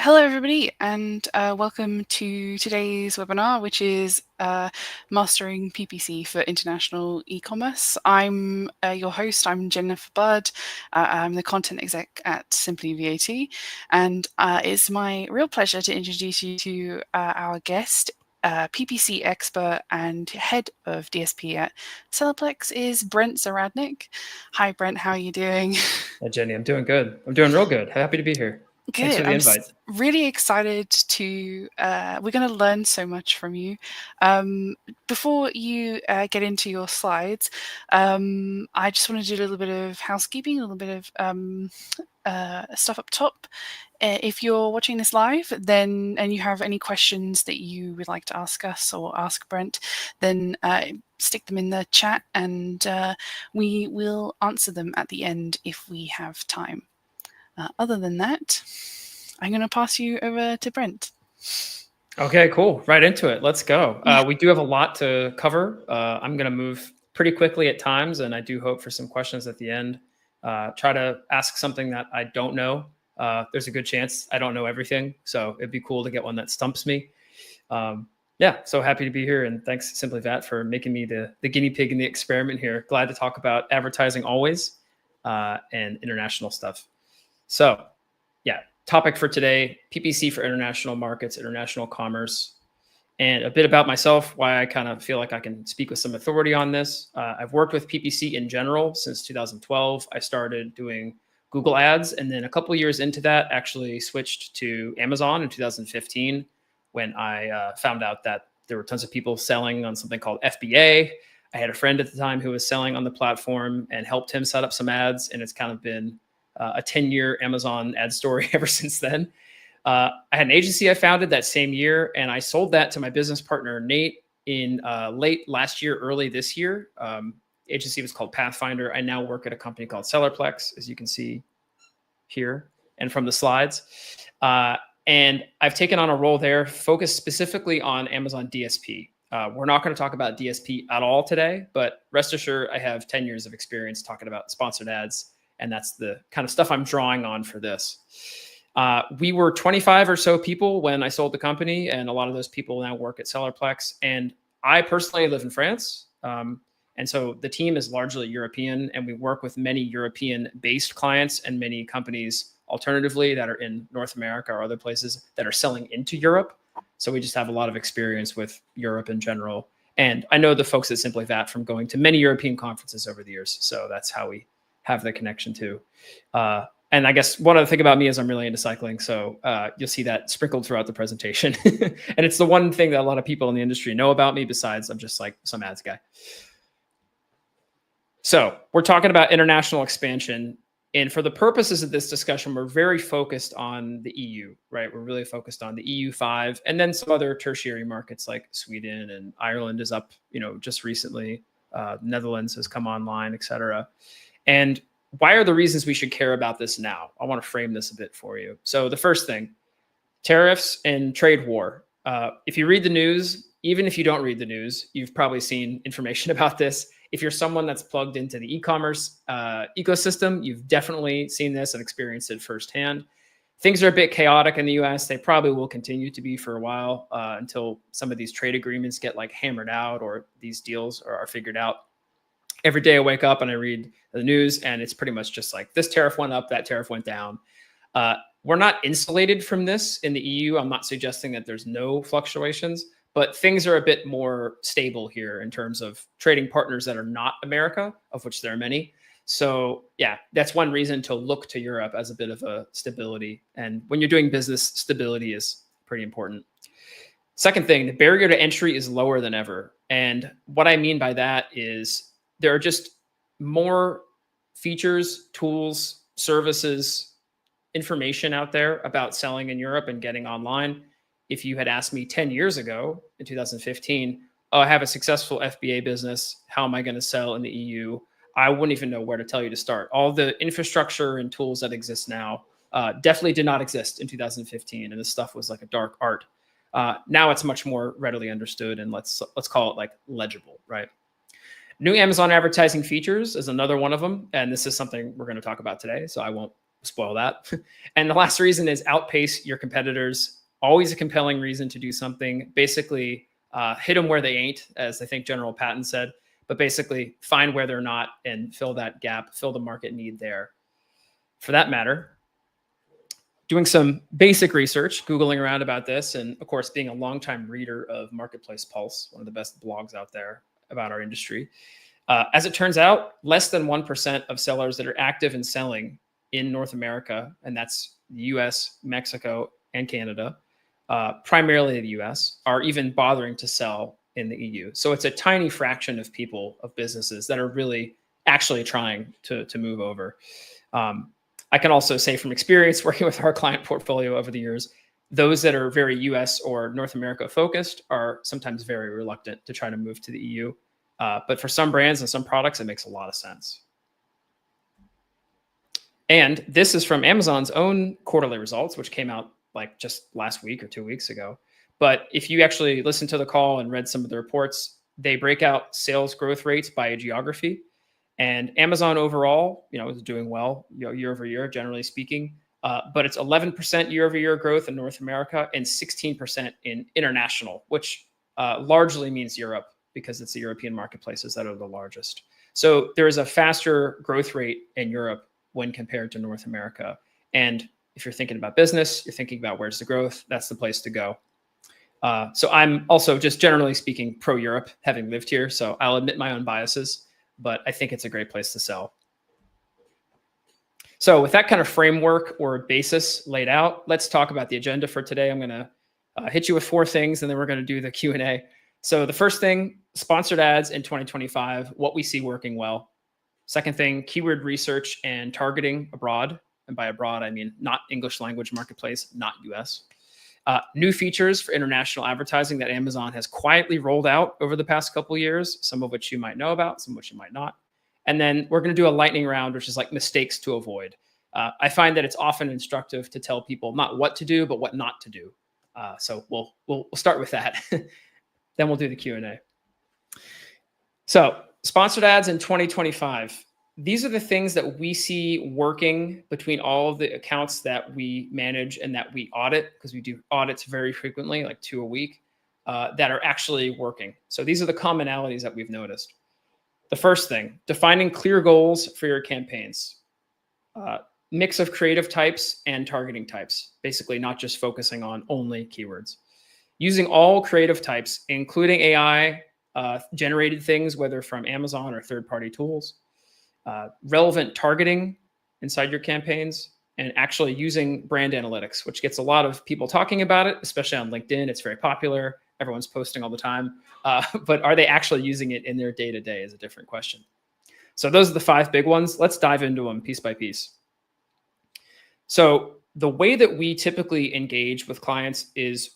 Hello, everybody, and welcome to today's webinar, which is Mastering PPC for International E-commerce. I'm your host. I'm Jennifer Budd. I'm the content exec at SimplyVAT, and it's my real pleasure to introduce you to our guest. PPC expert and head of DSP at Cellarplex is Brent Zahradnik. Hi, Brent. How are you doing? Hi, Jenny. I'm doing good. I'm doing real good. Happy to be here. Thanks for Good. the invite. Really excited to, we're going to learn so much from you. Before you get into your slides, I just want to do a little bit of housekeeping, a little bit of stuff up top. If you're watching this live, then and you have any questions that you would like to ask us or ask Brent, then stick them in the chat and we will answer them at the end if we have time. Other than that, I'm going to pass you over to Brent. Okay, cool. Right into it. Let's go. We do have a lot to cover. I'm going to move pretty quickly at times, and I do hope for some questions at the end. Try to ask something that I don't know. There's a good chance I don't know everything, so it'd be cool to get one that stumps me. Yeah, so happy to be here, and thanks SimplyVAT for making me the guinea pig in the experiment here. Glad to talk about advertising always and international stuff. So yeah, topic for today, PPC for international markets, international commerce, and a bit about myself, why I kind of feel like I can speak with some authority on this. I've worked with PPC in general since 2012. I started doing Google ads, and then a couple of years into that, actually switched to Amazon in 2015 when I found out that there were tons of people selling on something called FBA. I had a friend at the time who was selling on the platform and helped him set up some ads, and it's kind of been a 10-year Amazon ad story ever since then. I had an agency I founded that same year, and I sold that to my business partner, Nate, in late last year, early this year. Agency was called Pathfinder. I now work at a company called Cellarplex, as you can see here and from the slides. And I've taken on a role there focused specifically on Amazon DSP. We're not going to talk about DSP at all today, but rest assured, I have 10 years of experience talking about sponsored ads, and that's the kind of stuff I'm drawing on for this. We were 25 or so people when I sold the company, and a lot of those people now work at Cellarplex. And I personally live in France. And so the team is largely European, and we work with many European-based clients and many companies alternatively that are in North America or other places that are selling into Europe. So we just have a lot of experience with Europe in general. And I know the folks at SimplyVAT from going to many European conferences over the years. So that's how we have the connection too. And I guess one other thing about me is I'm really into cycling. So you'll see that sprinkled throughout the presentation. And it's the one thing that a lot of people in the industry know about me, besides I'm just like some ads guy. So we're talking about international expansion. And for the purposes of this discussion, we're very focused on the EU, right? We're really focused on the EU5 and then some other tertiary markets like Sweden and Ireland is up, just recently. Netherlands has come online, et cetera. And why are the reasons we should care about this now? I want to frame this a bit for you. So the first thing, tariffs and trade war. If you read the news, even if you don't read the news, you've probably seen information about this. If you're someone that's plugged into the e-commerce ecosystem, you've definitely seen this and experienced it firsthand. Things are a bit chaotic in the US. They probably will continue to be for a while until some of these trade agreements get hammered out or these deals are figured out. Every day I wake up and I read the news, and it's pretty much just like this tariff went up, that tariff went down. We're not insulated from this in the EU. I'm not suggesting that there's no fluctuations, but things are a bit more stable here in terms of trading partners that are not America, of which there are many. So yeah, that's one reason to look to Europe as a bit of a stability. And when you're doing business, stability is pretty important. Second thing, the barrier to entry is lower than ever. And what I mean by that is there are just more features, tools, services, information out there about selling in Europe and getting online. If you had asked me 10 years ago in 2015, oh, I have a successful FBA business, how am I going to sell in the EU? I wouldn't even know where to tell you to start. All the infrastructure and tools that exist now definitely did not exist in 2015. And this stuff was like a dark art. Now it's much more readily understood, and let's call it legible, right? New Amazon advertising features is another one of them. And this is something we're going to talk about today, so I won't spoil that. And the last reason is outpace your competitors. Always a compelling reason to do something. Basically, hit them where they ain't, as I think General Patton said, but basically find where they're not and fill that gap, fill the market need there. For that matter, doing some basic research, Googling around about this, and of course, being a longtime reader of Marketplace Pulse, one of the best blogs out there about our industry. As it turns out, less than 1% of sellers that are active in selling in North America, and that's the US, Mexico, and Canada, primarily the US, are even bothering to sell in the EU. So it's a tiny fraction of people, of businesses that are really actually trying to move over. I can also say from experience working with our client portfolio over the years, those that are very US or North America focused are sometimes very reluctant to try to move to the EU. But for some brands and some products, it makes a lot of sense. And this is from Amazon's own quarterly results, which came out like just last week or 2 weeks ago. But if you actually listened to the call and read some of the reports, they break out sales growth rates by geography. And Amazon overall, is doing well, year over year, generally speaking. But it's 11% year over year growth in North America and 16% in international, which largely means Europe, because it's the European marketplaces that are the largest. So there is a faster growth rate in Europe when compared to North America. And if you're thinking about business, you're thinking about where's the growth, that's the place to go. So I'm also, just generally speaking, pro-Europe, having lived here. So I'll admit my own biases, but I think it's a great place to sell. So with that kind of framework or basis laid out, let's talk about the agenda for today. I'm going to hit you with 4 things, and then we're going to do the Q&A. So the first thing, sponsored ads in 2025, what we see working well. Second thing, keyword research and targeting abroad. And by abroad, I mean not English language marketplace, not US. New features for international advertising that Amazon has quietly rolled out over the past couple of years, some of which you might know about, some of which you might not. And then we're going to do a lightning round, which is like mistakes to avoid. I find that it's often instructive to tell people not what to do, but what not to do. So we'll start with that. Then we'll do the Q&A. So sponsored ads in 2025. These are the things that we see working between all of the accounts that we manage and that we audit, because we do audits very frequently, like 2 a week, that are actually working. So these are the commonalities that we've noticed. The first thing, defining clear goals for your campaigns. Mix of creative types and targeting types, basically not just focusing on only keywords. Using all creative types, including AI generated things, whether from Amazon or third-party tools. Relevant targeting inside your campaigns, and actually using brand analytics, which gets a lot of people talking about it, especially on LinkedIn. It's very popular. Everyone's posting all the time. But are they actually using it in their day-to-day is a different question. So those are the 5 big ones. Let's dive into them piece by piece. So the way that we typically engage with clients is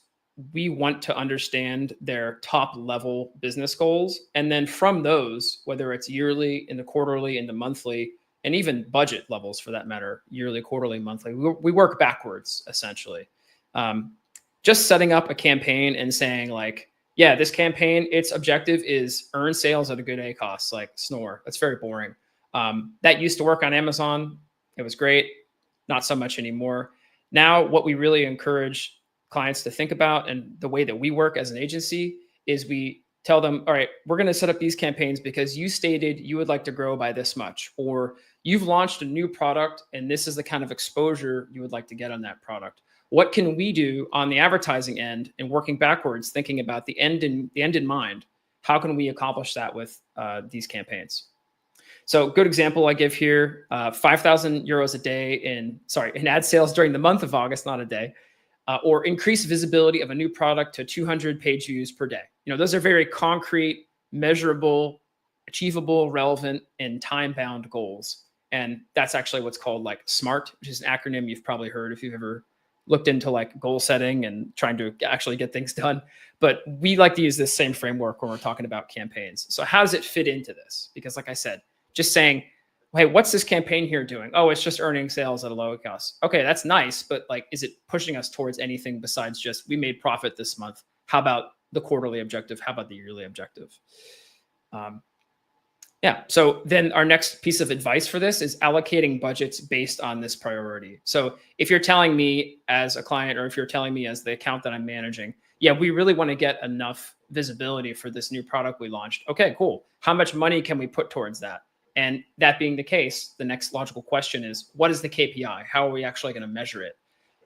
we want to understand their top level business goals. And then from those, whether it's yearly, into quarterly, into monthly, and even budget levels for that matter, yearly, quarterly, monthly, we work backwards essentially. Just setting up a campaign and saying like, yeah, this campaign, its objective is earn sales at a good ACoS, like snore. That's very boring. That used to work on Amazon. It was great. Not so much anymore. Now, what we really encourage clients to think about, and the way that we work as an agency, is we tell them, all right, we're going to set up these campaigns because you stated you would like to grow by this much, or you've launched a new product and this is the kind of exposure you would like to get on that product. What can we do on the advertising end, and working backwards, thinking about the end in mind? How can we accomplish that with these campaigns? So good example I give here, 5,000 euros a day in ad sales during the month of August, not a day. Or increase visibility of a new product to 200 page views per day. Those are very concrete, measurable, achievable, relevant, and time-bound goals. And that's actually what's called like SMART, which is an acronym you've probably heard if you've ever looked into like goal setting and trying to actually get things done. But we like to use this same framework when we're talking about campaigns. So how does it fit into this? Because like I said, just saying, hey, what's this campaign here doing? Oh, it's just earning sales at a low cost. Okay, that's nice, but like, is it pushing us towards anything besides just we made profit this month? How about the quarterly objective? How about the yearly objective? Yeah. So then our next piece of advice for this is allocating budgets based on this priority. So if you're telling me as a client, or if you're telling me as the account that I'm managing, yeah, we really want to get enough visibility for this new product we launched. Okay, cool. How much money can we put towards that? And that being the case, the next logical question is, what is the KPI? How are we actually going to measure it?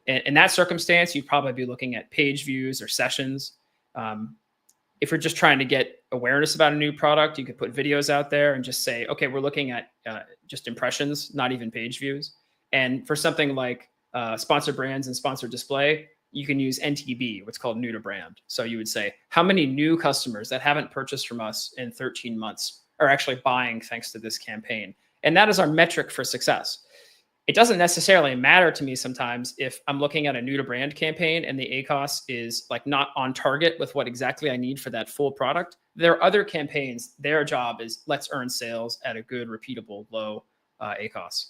In that circumstance, you'd probably be looking at page views or sessions. If you're just trying to get awareness about a new product, you could put videos out there and just say, okay, we're looking at just impressions, not even page views. And for something like sponsored brands and sponsored display, you can use NTB, what's called new to brand. So you would say, how many new customers that haven't purchased from us in 13 months are actually buying thanks to this campaign? And that is our metric for success. It doesn't necessarily matter to me sometimes if I'm looking at a new to brand campaign and the ACOS is like not on target with what exactly I need for that full product. There are other campaigns, their job is let's earn sales at a good, repeatable, low ACOS.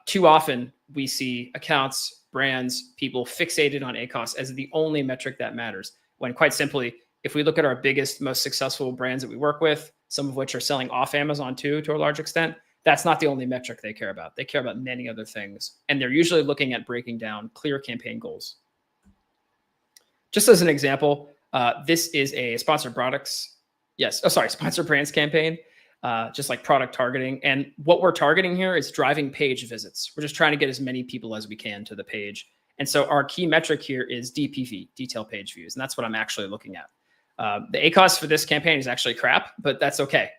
Too often we see accounts, brands, people fixated on ACOS as the only metric that matters. When quite simply, if we look at our biggest, most successful brands that we work with, some of which are selling off Amazon too, to a large extent, that's not the only metric they care about. They care about many other things. And they're usually looking at breaking down clear campaign goals. Just as an example, this is a sponsored products. Yes. Oh, sorry. Sponsored brands campaign, just like product targeting. And what we're targeting here is driving page visits. We're just trying to get as many people as we can to the page. And so our key metric here is DPV, detail page views. And that's what I'm actually looking at. The ACOS for this campaign is actually crap, but that's okay.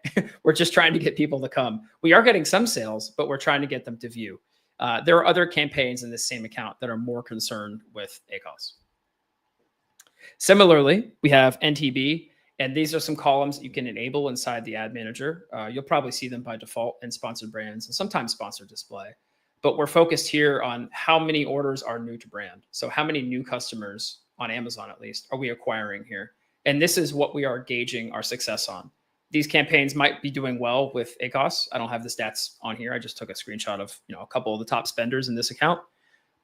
We're just trying to get people to come. We are getting some sales, but we're trying to get them to view. There are other campaigns in this same account that are more concerned with ACOS. Similarly, we have NTB, and these are some columns you can enable inside the ad manager. You'll probably see them by default in sponsored brands and sometimes sponsored display. But we're focused here on how many orders are new to brand. So how many new customers on Amazon, at least, are we acquiring here? And this is what we are gauging our success on. These campaigns might be doing well with ACOS. I don't have the stats on here. I just took a screenshot of a couple of the top spenders in this account,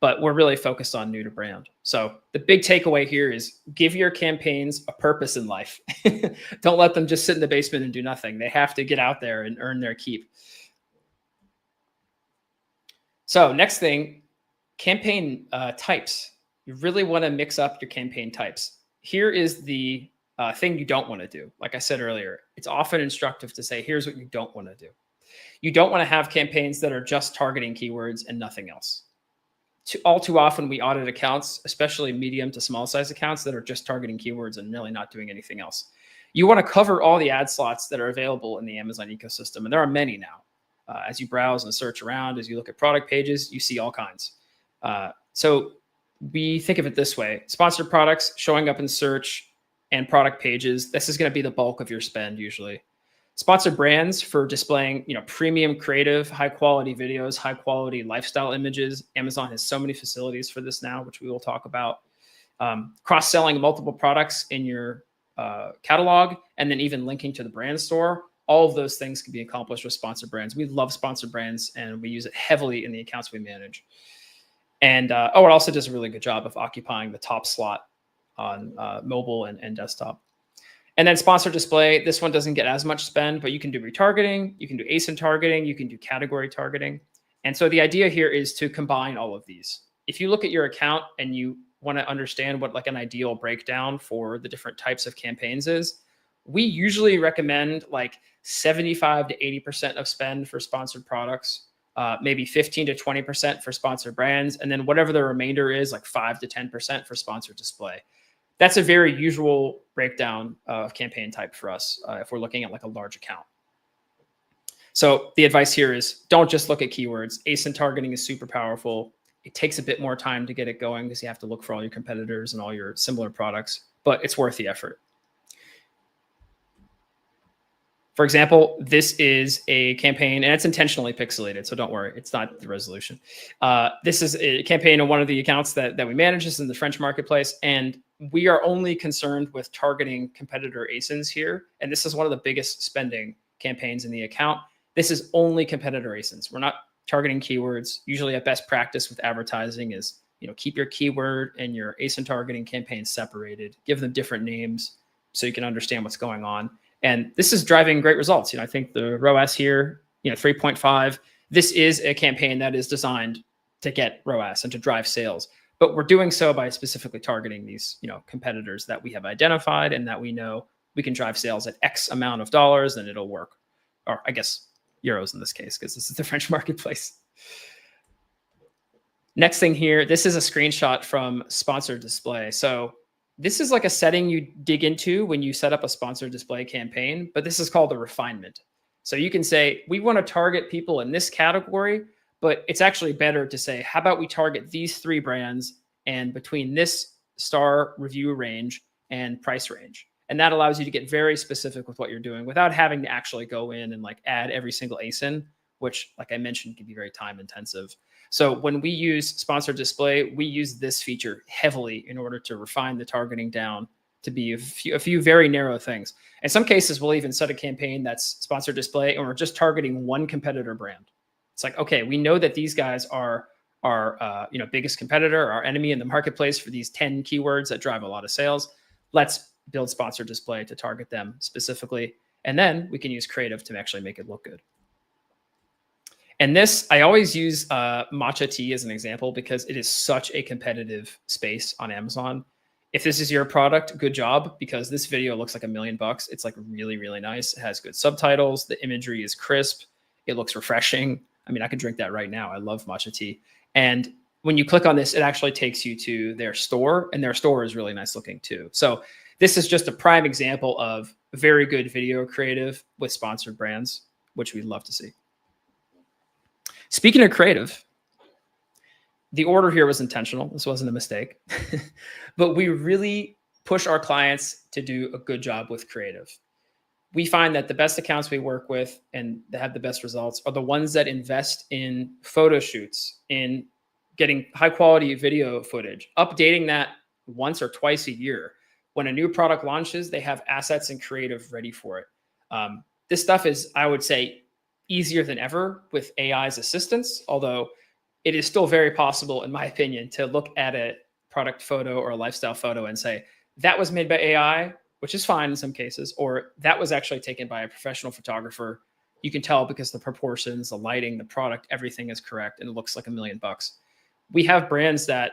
but we're really focused on new to brand. So the big takeaway here is give your campaigns a purpose in life. Don't let them just sit in the basement and do nothing. They have to get out there and earn their keep. So next thing, campaign types. You really want to mix up your campaign types. Here is the thing you don't want to do. Like I said earlier, it's often instructive to say, here's what you don't want to do. You don't want to have campaigns that are just targeting keywords and nothing else. All too often, we audit accounts, especially medium to small size accounts that are just targeting keywords and really not doing anything else. You want to cover all the ad slots that are available in the Amazon ecosystem. And there are many now. As you browse and search around, as you look at product pages, you see all kinds. So we think of it this way: sponsored products showing up in search and product pages. This is going to be the bulk of your spend usually. Sponsored brands for displaying, premium creative, high quality videos, high quality lifestyle images. Amazon has so many facilities for this now, which we will talk about. Cross-selling multiple products in your catalog, and then even linking to the brand store. All of those things can be accomplished with sponsored brands. We love sponsored brands, and we use it heavily in the accounts we manage. And it also does a really good job of occupying the top slot on mobile and desktop. And then sponsored display, this one doesn't get as much spend, but you can do retargeting, you can do ASIN targeting, you can do category targeting. And so the idea here is to combine all of these. If you look at your account and you want to understand what like an ideal breakdown for the different types of campaigns is, we usually recommend like 75 to 80% of spend for sponsored products, maybe 15 to 20% for sponsored brands, and then whatever the remainder is, like 5 to 10% for sponsored display. That's a very usual breakdown of campaign type for us if we're looking at like a large account. So the advice here is don't just look at keywords. ASIN targeting is super powerful. It takes a bit more time to get it going because you have to look for all your competitors and all your similar products, but it's worth the effort. For example, this is a campaign, and it's intentionally pixelated, so don't worry, it's not the resolution. This is a campaign on one of the accounts that we manage. This is in the French marketplace, and we are only concerned with targeting competitor ASINs here, and this is one of the biggest spending campaigns in the account. This is only competitor ASINs. We're not targeting keywords. Usually a best practice with advertising is, keep your keyword and your ASIN targeting campaigns separated, give them different names so you can understand what's going on. And this is driving great results. I think the ROAS here, 3.5, this is a campaign that is designed to get ROAS and to drive sales. But we're doing so by specifically targeting these, competitors that we have identified and that we know we can drive sales at X amount of dollars, and it'll work. Or I guess euros in this case, because this is the French marketplace. Next thing here, this is a screenshot from sponsored display. So this is like a setting you dig into when you set up a sponsored display campaign, but this is called a refinement. So you can say, we want to target people in this category, but it's actually better to say, how about we target these 3 brands and between this star review range and price range. And that allows you to get very specific with what you're doing without having to actually go in and like add every single ASIN, which, like I mentioned, can be very time intensive. So when we use sponsored display, we use this feature heavily in order to refine the targeting down to be a few very narrow things. In some cases, we'll even set a campaign that's sponsored display and we're just targeting one competitor brand. It's like, okay, we know that these guys are our biggest competitor, our enemy in the marketplace for these 10 keywords that drive a lot of sales. Let's build sponsored display to target them specifically. And then we can use creative to actually make it look good. And this, I always use matcha tea as an example because it is such a competitive space on Amazon. If this is your product, good job, because this video looks like $1 million. It's like really, really nice. It has good subtitles. The imagery is crisp. It looks refreshing. I mean, I could drink that right now. I love matcha tea. And when you click on this, it actually takes you to their store, and their store is really nice looking too. So this is just a prime example of very good video creative with sponsored brands, which we'd love to see. Speaking of creative, the order here was intentional. This wasn't a mistake, but we really push our clients to do a good job with creative. We find that the best accounts we work with and that have the best results are the ones that invest in photo shoots, in getting high quality video footage, updating that once or twice a year. When a new product launches, they have assets and creative ready for it. This stuff is, I would say, easier than ever with AI's assistance, although it is still very possible, in my opinion, to look at a product photo or a lifestyle photo and say, that was made by AI, which is fine in some cases, or that was actually taken by a professional photographer. You can tell because the proportions, the lighting, the product, everything is correct, and it looks like $1 million. We have brands that,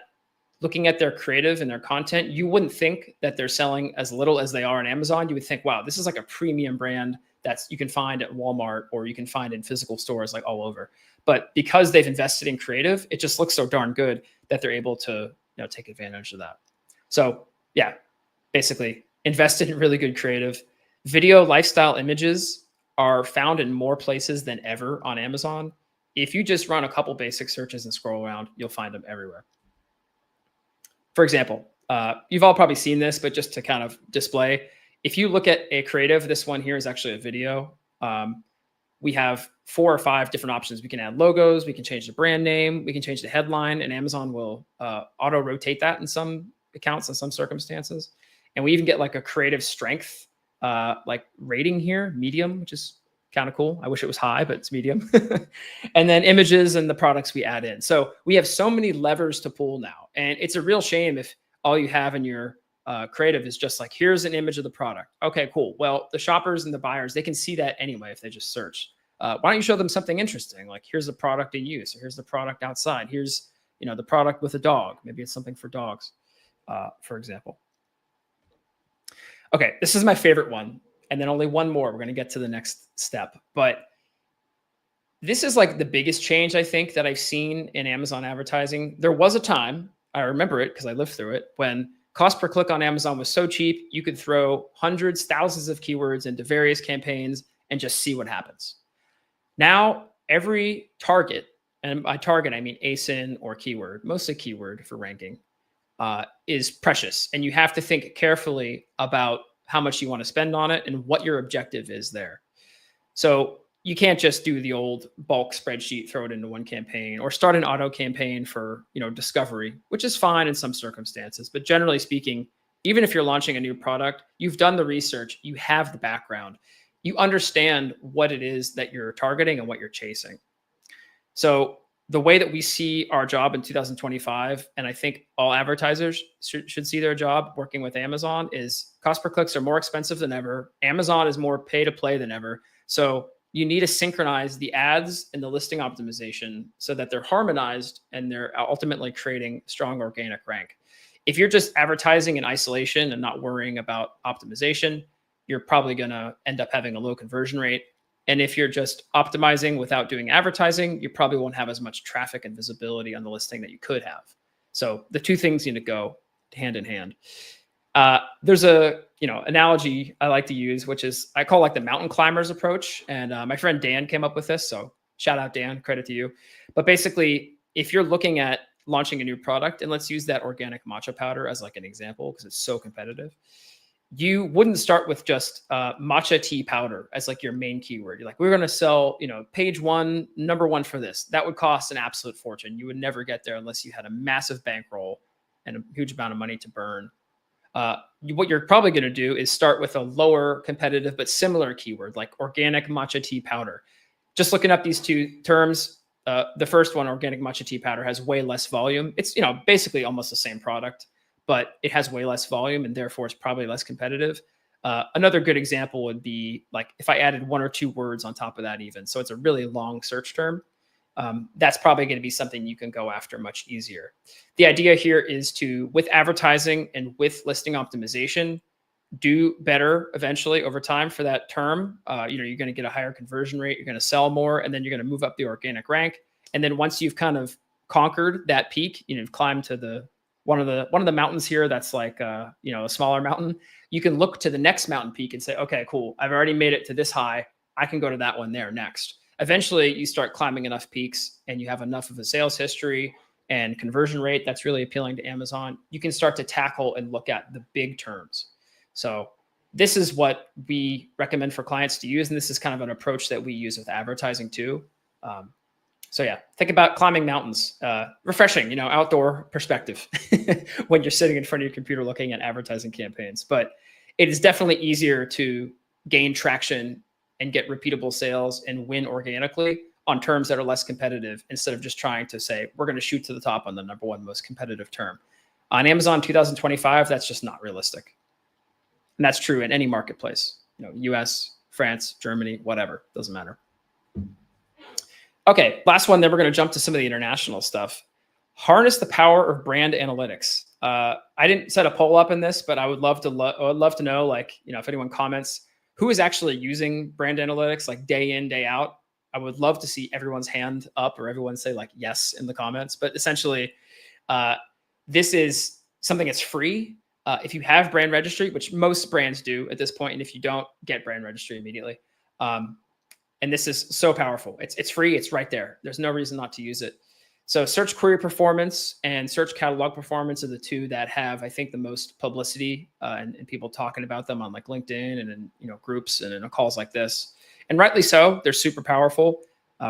looking at their creative and their content, you wouldn't think that they're selling as little as they are on Amazon. You would think, wow, this is like a premium brand that's you can find at Walmart or you can find in physical stores like all over. But because they've invested in creative, it just looks so darn good that they're able to take advantage of that. So yeah, basically invested in really good creative. Video lifestyle images are found in more places than ever on Amazon. If you just run a couple basic searches and scroll around, you'll find them everywhere. For example, you've all probably seen this, but just to kind of display, if you look at a creative, this one here is actually a video. We have 4 or 5 different options. We can add logos, we can change the brand name, we can change the headline, and Amazon will auto rotate that in some accounts in some circumstances. And we even get like a creative strength like rating here, medium, which is kind of cool. I wish it was high, but it's medium. And then images and the products we add in. So we have so many levers to pull now. And it's a real shame if all you have in your creative is just like, here's an image of the product. Okay, cool. Well, the shoppers and the buyers, they can see that anyway if they just search. Why don't you show them something interesting? Like here's the product in use. Or here's the product outside. Here's the product with a dog. Maybe it's something for dogs, for example. Okay, this is my favorite one. And then only one more. We're going to get to the next step. But this is like the biggest change, I think, that I've seen in Amazon advertising. There was a time, I remember it because I lived through it, when cost per click on Amazon was so cheap, you could throw hundreds, thousands of keywords into various campaigns and just see what happens. Now, every target, and by target, I mean ASIN or keyword, mostly keyword for ranking, is precious. And you have to think carefully about how much you want to spend on it and what your objective is there. So you can't just do the old bulk spreadsheet, throw it into one campaign, or start an auto campaign for discovery, which is fine in some circumstances. But generally speaking, even if you're launching a new product, you've done the research, you have the background, you understand what it is that you're targeting and what you're chasing. So the way that we see our job in 2025, and I think all advertisers should see their job working with Amazon, is cost per clicks are more expensive than ever. Amazon is more pay to play than ever. So you need to synchronize the ads and the listing optimization so that they're harmonized and they're ultimately creating strong organic rank. If you're just advertising in isolation and not worrying about optimization, you're probably going to end up having a low conversion rate. And if you're just optimizing without doing advertising, you probably won't have as much traffic and visibility on the listing that you could have. So the two things need to go hand in hand. There's a analogy I like to use, which is I call like the mountain climbers approach. And my friend Dan came up with this. So shout out, Dan, credit to you. But basically, if you're looking at launching a new product, and let's use that organic matcha powder as like an example, because it's so competitive. You wouldn't start with just matcha tea powder as like your main keyword. You're like, we're going to sell, page one, number one for this. That would cost an absolute fortune. You would never get there unless you had a massive bankroll and a huge amount of money to burn. What you're probably going to do is start with a lower competitive but similar keyword like organic matcha tea powder. Just looking up these two terms, the first one, organic matcha tea powder, has way less volume. It's basically almost the same product, but it has way less volume and therefore it's probably less competitive. Another good example would be like if I added 1 or 2 words on top of that even. So it's a really long search term. That's probably going to be something you can go after much easier. The idea here is to, with advertising and with listing optimization, do better eventually over time for that term. You're going to get a higher conversion rate. You're going to sell more, and then you're going to move up the organic rank. And then once you've kind of conquered that peak, you've climbed to one of the mountains here that's like a smaller mountain. You can look to the next mountain peak and say, okay, cool, I've already made it to this high. I can go to that one there next. Eventually, you start climbing enough peaks and you have enough of a sales history and conversion rate that's really appealing to Amazon. You can start to tackle and look at the big terms. So this is what we recommend for clients to use. And this is kind of an approach that we use with advertising too. So yeah, think about climbing mountains, refreshing, outdoor perspective when you're sitting in front of your computer looking at advertising campaigns. But it is definitely easier to gain traction and get repeatable sales and win organically on terms that are less competitive instead of just trying to say, we're going to shoot to the top on the number one most competitive term. On Amazon 2025, that's just not realistic. And that's true in any marketplace, US, France, Germany, whatever, doesn't matter. Okay, last one, then we're going to jump to some of the international stuff. Harness the power of brand analytics. I didn't set a poll up in this, but I would love to know, like, if anyone comments, who is actually using brand analytics like day in, day out. I would love to see everyone's hand up or everyone say like yes in the comments. But essentially, this is something that's free. If you have brand registry, which most brands do at this point, and if you don't, get brand registry immediately. And this is so powerful. It's free. It's right there. There's no reason not to use it. So search query performance and search catalog performance are the two that have, I think, the most publicity and people talking about them on like LinkedIn and in groups and in calls like this. And rightly so. They're super powerful.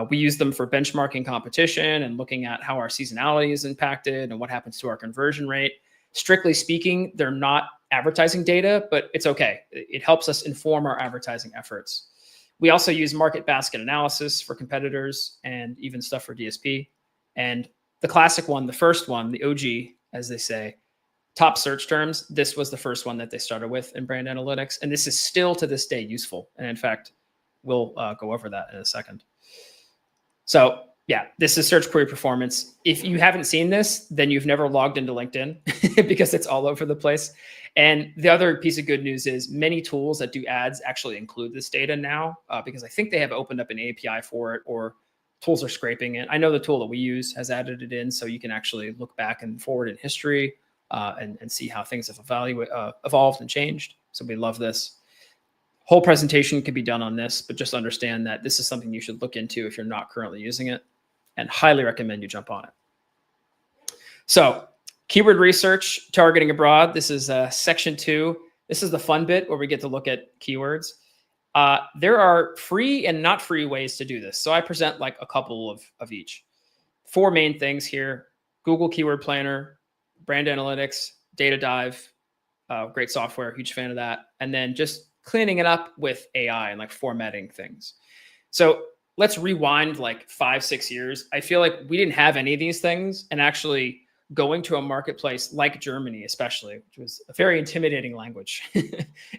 We use them for benchmarking competition and looking at how our seasonality is impacted and what happens to our conversion rate. Strictly speaking, they're not advertising data, but it's okay. It helps us inform our advertising efforts. We also use market basket analysis for competitors and even stuff for DSP. And the classic one, the first one, the OG, as they say, top search terms, this was the first one that they started with in brand analytics. And this is still to this day useful. And in fact, we'll go over that in a second. So yeah, this is search query performance. If you haven't seen this, then you've never logged into LinkedIn because it's all over the place. And the other piece of good news is many tools that do ads actually include this data now because I think they have opened up an API for it or tools are scraping it. I know the tool that we use has added it in, so you can actually look back and forward in history and see how things have evolved and changed. So we love this. Whole presentation could be done on this, but just understand that this is something you should look into if you're not currently using it, and highly recommend you jump on it. So keyword research, targeting abroad. This is section 2. This is the fun bit where we get to look at keywords. There are free and not free ways to do this. So I present like a couple of each. 4 main things here: Google Keyword Planner, brand analytics, data dive, great software, huge fan of that. And then just cleaning it up with AI and like formatting things. So let's rewind like 5-6 years. I feel like we didn't have any of these things, and actually going to a marketplace like Germany, especially, which was a very intimidating language.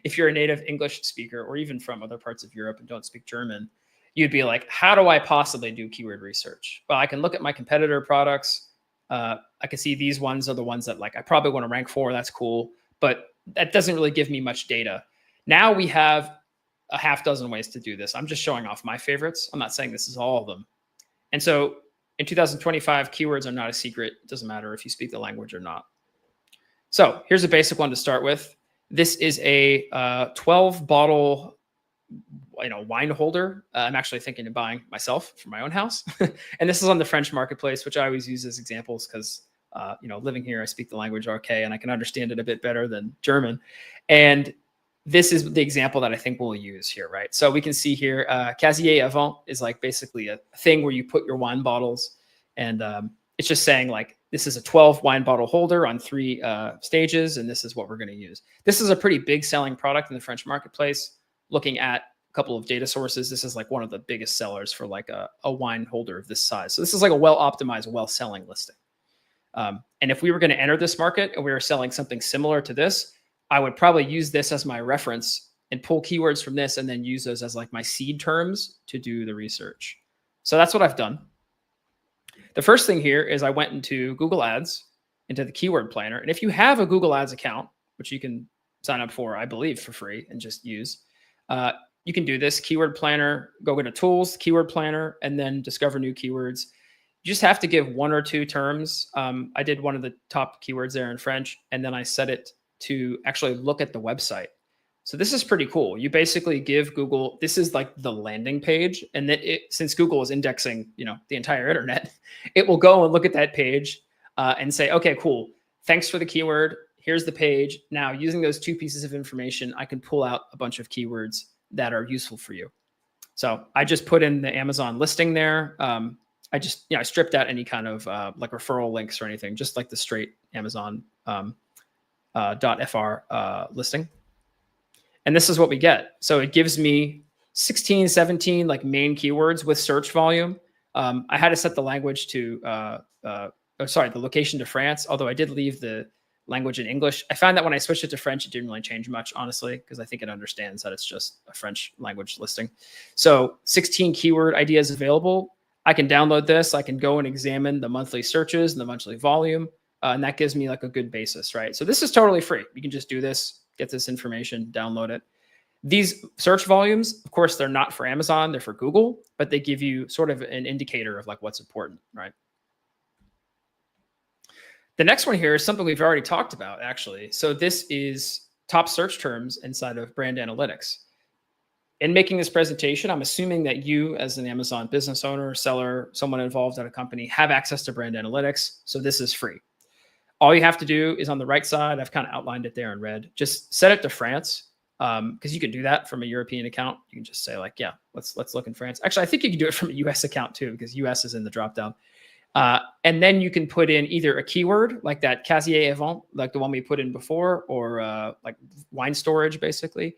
If you're a native English speaker, or even from other parts of Europe and don't speak German, you'd be like, how do I possibly do keyword research? Well, I can look at my competitor products. I can see these ones are the ones that like I probably want to rank for. That's cool, but that doesn't really give me much data. Now we have a half dozen ways to do this. I'm just showing off my favorites. I'm not saying this is all of them. And so in 2025, keywords are not a secret. It doesn't matter if you speak the language or not. So here's a basic one to start with. This is a 12 bottle wine holder. I'm actually thinking of buying myself for my own house. And this is on the French marketplace, which I always use as examples because living here, I speak the language okay, and I can understand it a bit better than German. And this is the example that I think we'll use here, right? So we can see here, casier à vin is like basically a thing where you put your wine bottles, and it's just saying like, this is a 12 wine bottle holder on 3 stages, and this is what we're going to use. This is a pretty big selling product in the French marketplace. Looking at a couple of data sources, this is like one of the biggest sellers for like a wine holder of this size. So this is like a well-optimized, well-selling listing. And if we were going to enter this market and we were selling something similar to this, I would probably use this as my reference and pull keywords from this and then use those as like my seed terms to do the research. So that's what I've done. The first thing here is I went into Google Ads, into the keyword planner. And if you have a Google Ads account, which you can sign up for, I believe, for free and just use, you can do this keyword planner, go into tools, keyword planner, and then discover new keywords. You just have to give 1 or 2 terms. I did one of the top keywords there in French, and then I set it to actually look at the website. So this is pretty cool. You basically give Google, this is like the landing page. And then since Google is indexing, the entire internet, it will go and look at that page and say, okay, cool. Thanks for the keyword. Here's the page. Now using those 2 pieces of information, I can pull out a bunch of keywords that are useful for you. So I just put in the Amazon listing there. I just, I stripped out any kind of like referral links or anything, just like the straight Amazon .fr listing. And this is what we get. So it gives me 16, 17 like main keywords with search volume. I had to set the language to, the location to France, although I did leave the language in English. I found that when I switched it to French, it didn't really change much, honestly, because I think it understands that it's just a French language listing. So 16 keyword ideas available. I can download this. I can go and examine the monthly searches and the monthly volume. And that gives me like a good basis, right? So this is totally free. You can just do this, get this information, download it. These search volumes, of course, they're not for Amazon, they're for Google, but they give you sort of an indicator of like what's important, right? The next one here is something we've already talked about, actually. So this is top search terms inside of brand analytics. In making this presentation, I'm assuming that you as an Amazon business owner, seller, someone involved at a company have access to brand analytics. So this is free. All you have to do is on the right side, I've kind of outlined it there in red, just set it to France, because you can do that from a European account. You can just say like, yeah, let's look in France. Actually, I think you can do it from a US account too, because US is in the dropdown. And then you can put in either a keyword like that casier à vin, like the one we put in before, or like wine storage, basically,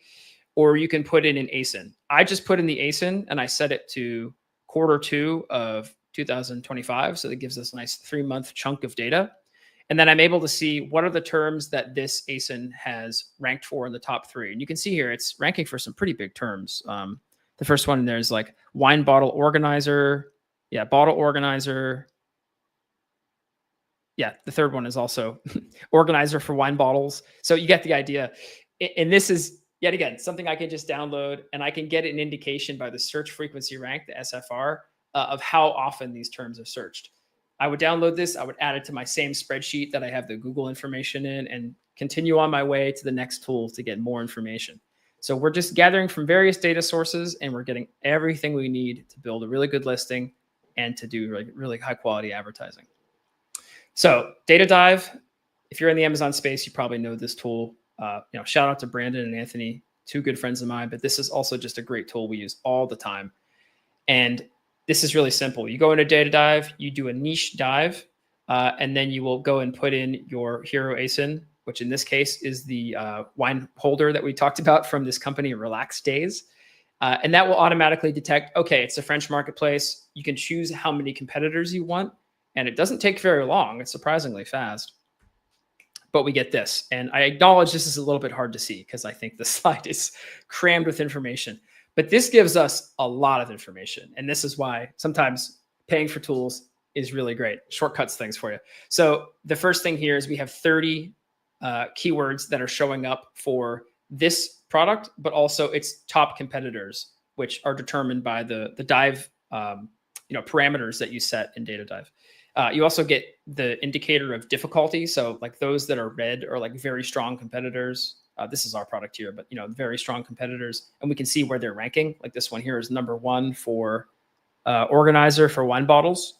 or you can put in an ASIN. I just put in the ASIN and I set it to Q2 of 2025. So that gives us a nice 3-month chunk of data. And then I'm able to see what are the terms that this ASIN has ranked for in the top 3. And you can see here, it's ranking for some pretty big terms. The first one there's like wine bottle organizer. Yeah, bottle organizer. Yeah, the third one is also organizer for wine bottles. So you get the idea. And this is, yet again, something I can just download, and I can get an indication by the search frequency rank, the SFR, of how often these terms are searched. I would download this. I would add it to my same spreadsheet that I have the Google information in, and continue on my way to the next tool to get more information. So we're just gathering from various data sources, and we're getting everything we need to build a really good listing and to do really high quality advertising. So Data Dive, if you're in the Amazon space, you probably know this tool. Shout out to Brandon and Anthony, 2 good friends of mine, but this is also just a great tool we use all the time. And this is really simple. You go into Data Dive, you do a niche dive, and then you will go and put in your hero ASIN, which in this case is the wine holder that we talked about from this company, Relax Days. And that will automatically detect, okay, it's a French marketplace. You can choose how many competitors you want. And it doesn't take very long. It's surprisingly fast. But we get this. And I acknowledge this is a little bit hard to see because I think the slide is crammed with information. But this gives us a lot of information. And this is why sometimes paying for tools is really great. Shortcuts things for you. So the first thing here is we have 30 keywords that are showing up for this product, but also its top competitors, which are determined by the dive parameters that you set in Data Dive. You also get the indicator of difficulty. So like those that are red are like very strong competitors. This is our product here, but very strong competitors, and we can see where they're ranking. Like this one here is number 1 for organizer for wine bottles.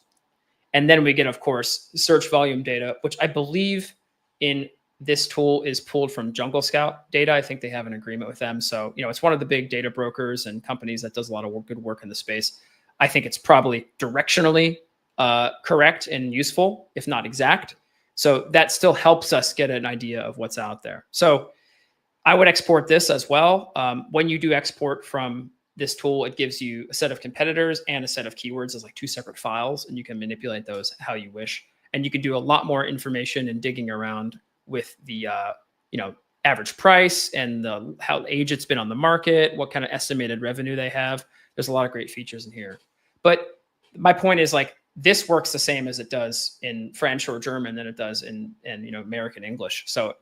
And then we get, of course, search volume data, which I believe in this tool is pulled from Jungle Scout data. I think they have an agreement with them. So, it's one of the big data brokers and companies that does a lot of good work in the space. I think it's probably directionally correct and useful, if not exact. So that still helps us get an idea of what's out there. So I would export this as well. When you do export from this tool, it gives you a set of competitors and a set of keywords as like 2 separate files, and you can manipulate those how you wish. And you can do a lot more information and digging around with the average price and how age it's been on the market, what kind of estimated revenue they have. There's a lot of great features in here. But my point is, like, this works the same as it does in French or German than it does in American English. So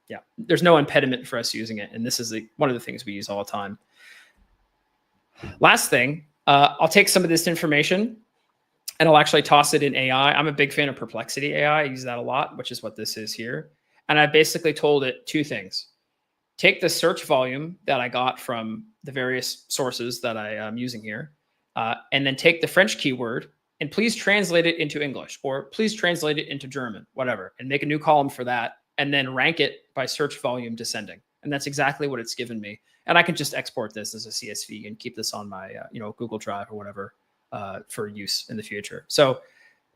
yeah, there's no impediment for us using it. And this is one of the things we use all the time. Last thing, I'll take some of this information and I'll actually toss it in AI. I'm a big fan of Perplexity AI. I use that a lot, which is what this is here. And I basically told it 2 things. Take the search volume that I got from the various sources that I am using here, and then take the French keyword and please translate it into English, or please translate it into German, whatever, and make a new column for that, and then rank it by search volume descending. And that's exactly what it's given me. And I can just export this as a CSV and keep this on my Google Drive or whatever for use in the future. So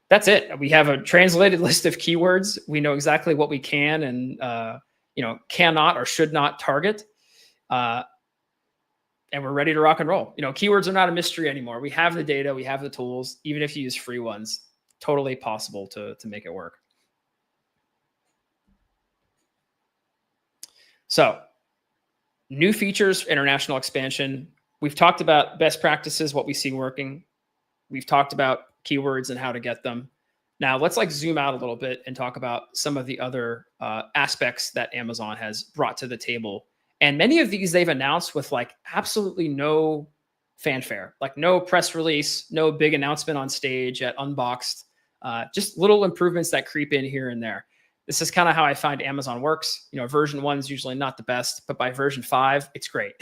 that's it. We have a translated list of keywords. We know exactly what we can and cannot or should not target. And we're ready to rock and roll. Keywords are not a mystery anymore. We have the data, we have the tools. Even if you use free ones, totally possible to make it work. So, new features, international expansion. We've talked about best practices, what we see working. We've talked about keywords and how to get them. Now let's zoom out a little bit and talk about some of the other aspects that Amazon has brought to the table. And many of these they've announced with absolutely no fanfare, no press release, no big announcement on stage at Unboxed, just little improvements that creep in here and there. This is kind of how I find Amazon works. Version 1 is usually not the best, but by version 5, it's great.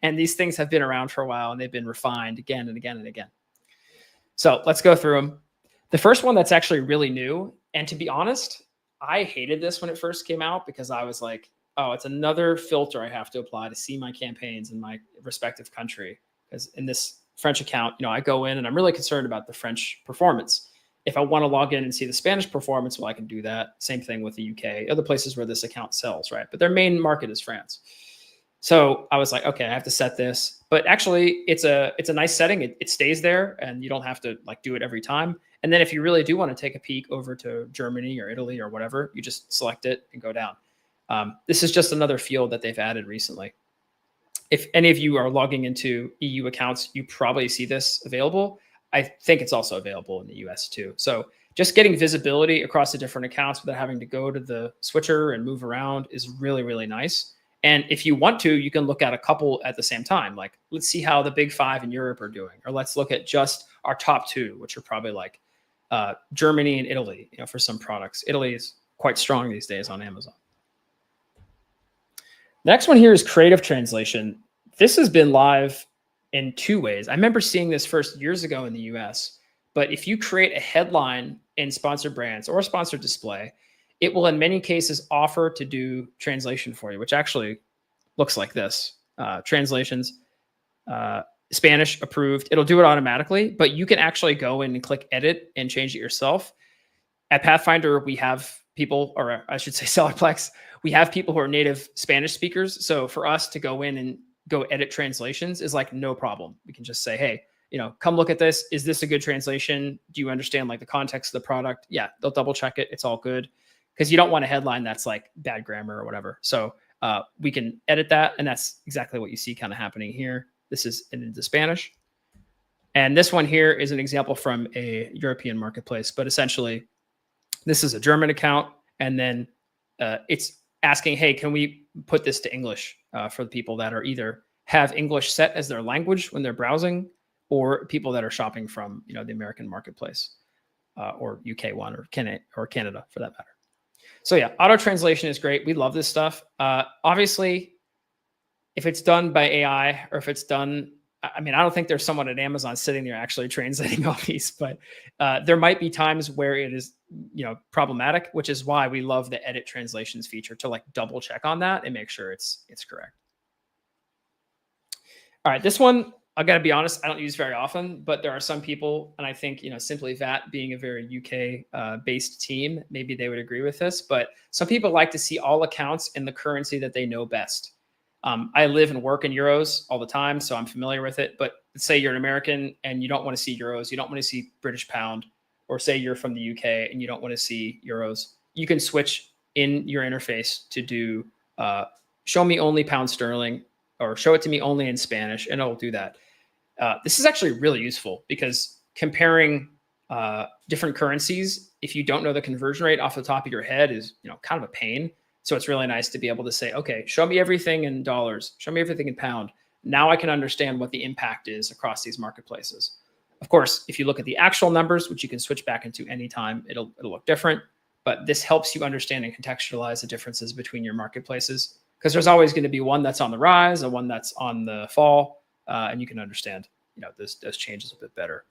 And these things have been around for a while and they've been refined again and again and again. So let's go through them. The first one that's actually really new, and to be honest, I hated this when it first came out because I was like, oh, it's another filter I have to apply to see my campaigns in my respective country. Because in this French account, I go in and I'm really concerned about the French performance. If I want to log in and see the Spanish performance, well, I can do that. Same thing with the UK, other places where this account sells, right? But their main market is France. So I was like, okay, I have to set this. But actually, it's a nice setting. It stays there, and you don't have to do it every time. And then if you really do want to take a peek over to Germany or Italy or whatever, you just select it and go down. This is just another field that they've added recently. If any of you are logging into EU accounts, you probably see this available. I think it's also available in the US too. So just getting visibility across the different accounts without having to go to the switcher and move around is really, really nice. And if you want to, you can look at a couple at the same time. Let's see how the big 5 in Europe are doing, or let's look at just our top 2, which are probably Germany and Italy, for some products. Italy is quite strong these days on Amazon. The next one here is creative translation. This has been live in 2 ways. I remember seeing this first years ago in the US, but if you create a headline in sponsored brands or a sponsored display, it will in many cases offer to do translation for you, which actually looks like this. Translations, Spanish approved. It'll do it automatically, but you can actually go in and click edit and change it yourself. At Pathfinder, we have people, or I should say Sellerplex, we have people who are native Spanish speakers. So for us to go in and go edit translations is like no problem. We can just say, hey, come look at this. Is this a good translation? Do you understand like the context of the product? Yeah, they'll double check it. It's all good, because you don't want a headline that's like bad grammar or whatever. So we can edit that, and that's exactly what you see kind of happening here. This is into Spanish. And this one here is an example from a European marketplace, but essentially this is a German account. And then it's asking, hey, can we put this to English for the people that are either have English set as their language when they're browsing, or people that are shopping from, the American marketplace or UK one, or Canada for that matter. So yeah, auto translation is great. We love this stuff. Obviously, if it's done by AI, or if it's done, I don't think there's someone at Amazon sitting there actually translating all these, but there might be times where it is, problematic, which is why we love the edit translations feature to like double check on that and make sure it's correct. All right, this one, I got to be honest, I don't use very often, but there are some people, and I think, SimplyVAT being a very UK based team, maybe they would agree with this, but some people like to see all accounts in the currency that they know best. I live and work in euros all the time, so I'm familiar with it. But let's say you're an American and you don't want to see euros, you don't want to see British pound, or say you're from the UK and you don't want to see euros. You can switch in your interface to do show me only pound sterling, or show it to me only in Spanish, and it'll do that. This is actually really useful, because comparing different currencies, if you don't know the conversion rate off the top of your head, is kind of a pain. So it's really nice to be able to say, okay, show me everything in dollars, show me everything in pound. Now I can understand what the impact is across these marketplaces. Of course, if you look at the actual numbers, which you can switch back into anytime, it'll look different. But this helps you understand and contextualize the differences between your marketplaces, because there's always going to be one that's on the rise and one that's on the fall, and you can understand those changes a bit better.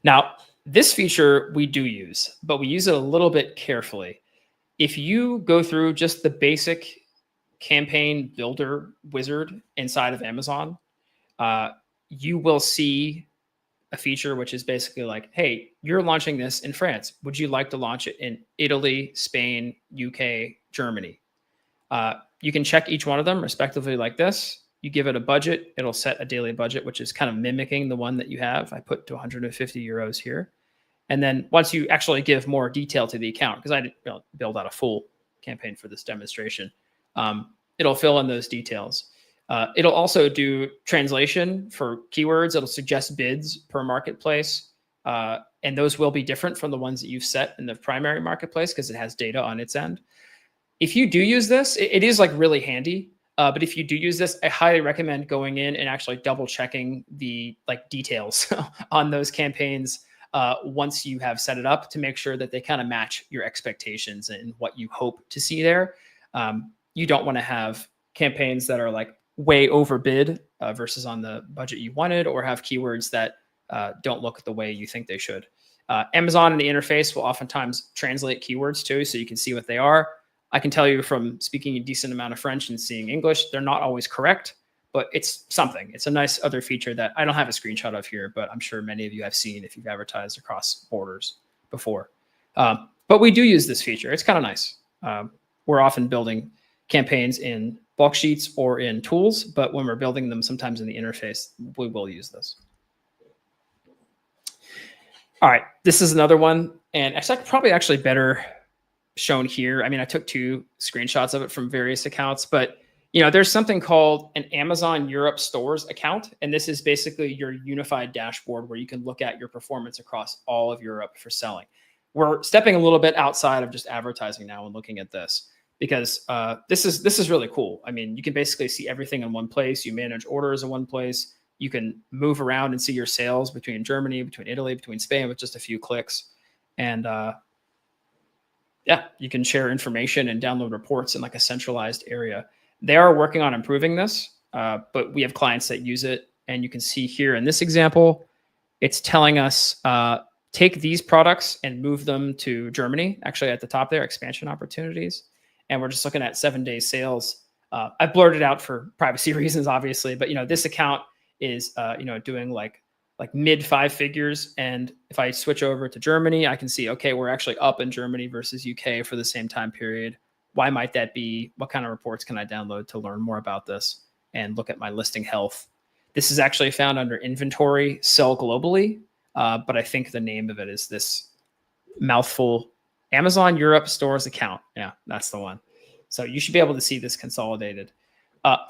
Now, this feature we do use, but we use it a little bit carefully. If you go through just the basic campaign builder wizard inside of Amazon, you will see a feature which is basically like, hey, you're launching this in France. Would you like to launch it in Italy, Spain, UK, Germany? You can check each one of them respectively like this. You give it a budget, it'll set a daily budget, which is kind of mimicking the one that you have. I put to 150 euros here. And then once you actually give more detail to the account, because I didn't build out a full campaign for this demonstration, it'll fill in those details. It'll also do translation for keywords. It'll suggest bids per marketplace. And those will be different from the ones that you've set in the primary marketplace, because it has data on its end. If you do use this, it is like really handy. But if you do use this, I highly recommend going in and actually double checking the details on those campaigns once you have set it up, to make sure that they kind of match your expectations and what you hope to see there. You don't want to have campaigns that are like way overbid versus on the budget you wanted, or have keywords that don't look the way you think they should. Amazon in the interface will oftentimes translate keywords too, so you can see what they are. I can tell you from speaking a decent amount of French and seeing English, they're not always correct, but it's something. It's a nice other feature that I don't have a screenshot of here, but I'm sure many of you have seen if you've advertised across borders before. But we do use this feature. It's kind of nice. We're often building campaigns in bulk sheets or in tools, but when we're building them sometimes in the interface, we will use this. All right, this is another one, and it's probably actually better shown here. I took 2 screenshots of it from various accounts, but there's something called an Amazon Europe stores account. And this is basically your unified dashboard where you can look at your performance across all of Europe for selling. We're stepping a little bit outside of just advertising now and looking at this, because this is really cool. You can basically see everything in one place. You manage orders in one place. You can move around and see your sales between Germany, between Italy, between Spain with just a few clicks. And yeah, you can share information and download reports in like a centralized area. They are working on improving this, but we have clients that use it. And you can see here in this example, it's telling us, take these products and move them to Germany. Actually, at the top there, expansion opportunities. And we're just looking at 7-day sales. I blurred it out for privacy reasons, obviously, but this account is doing like mid 5 figures. And if I switch over to Germany, I can see, okay, we're actually up in Germany versus UK for the same time period. Why might that be? What kind of reports can I download to learn more about this and look at my listing health? This is actually found under inventory, sell globally, but I think the name of it is this mouthful, Amazon Europe stores account. Yeah, that's the one. So you should be able to see this consolidated.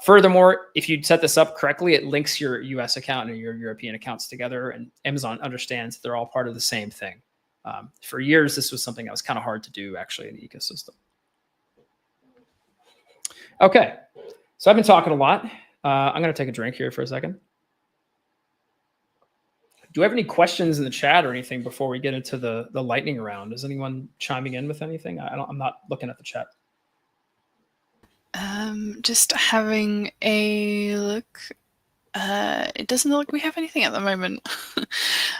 Furthermore, if you set this up correctly, it links your US account and your European accounts together, and Amazon understands they're all part of the same thing. For years, this was something that was kind of hard to do actually in the ecosystem. Okay, so I've been talking a lot. I'm going to take a drink here for a second. Do you have any questions in the chat or anything before we get into the lightning round? Is anyone chiming in with anything? I'm not looking at the chat. Just having a look. It doesn't look like we have anything at the moment.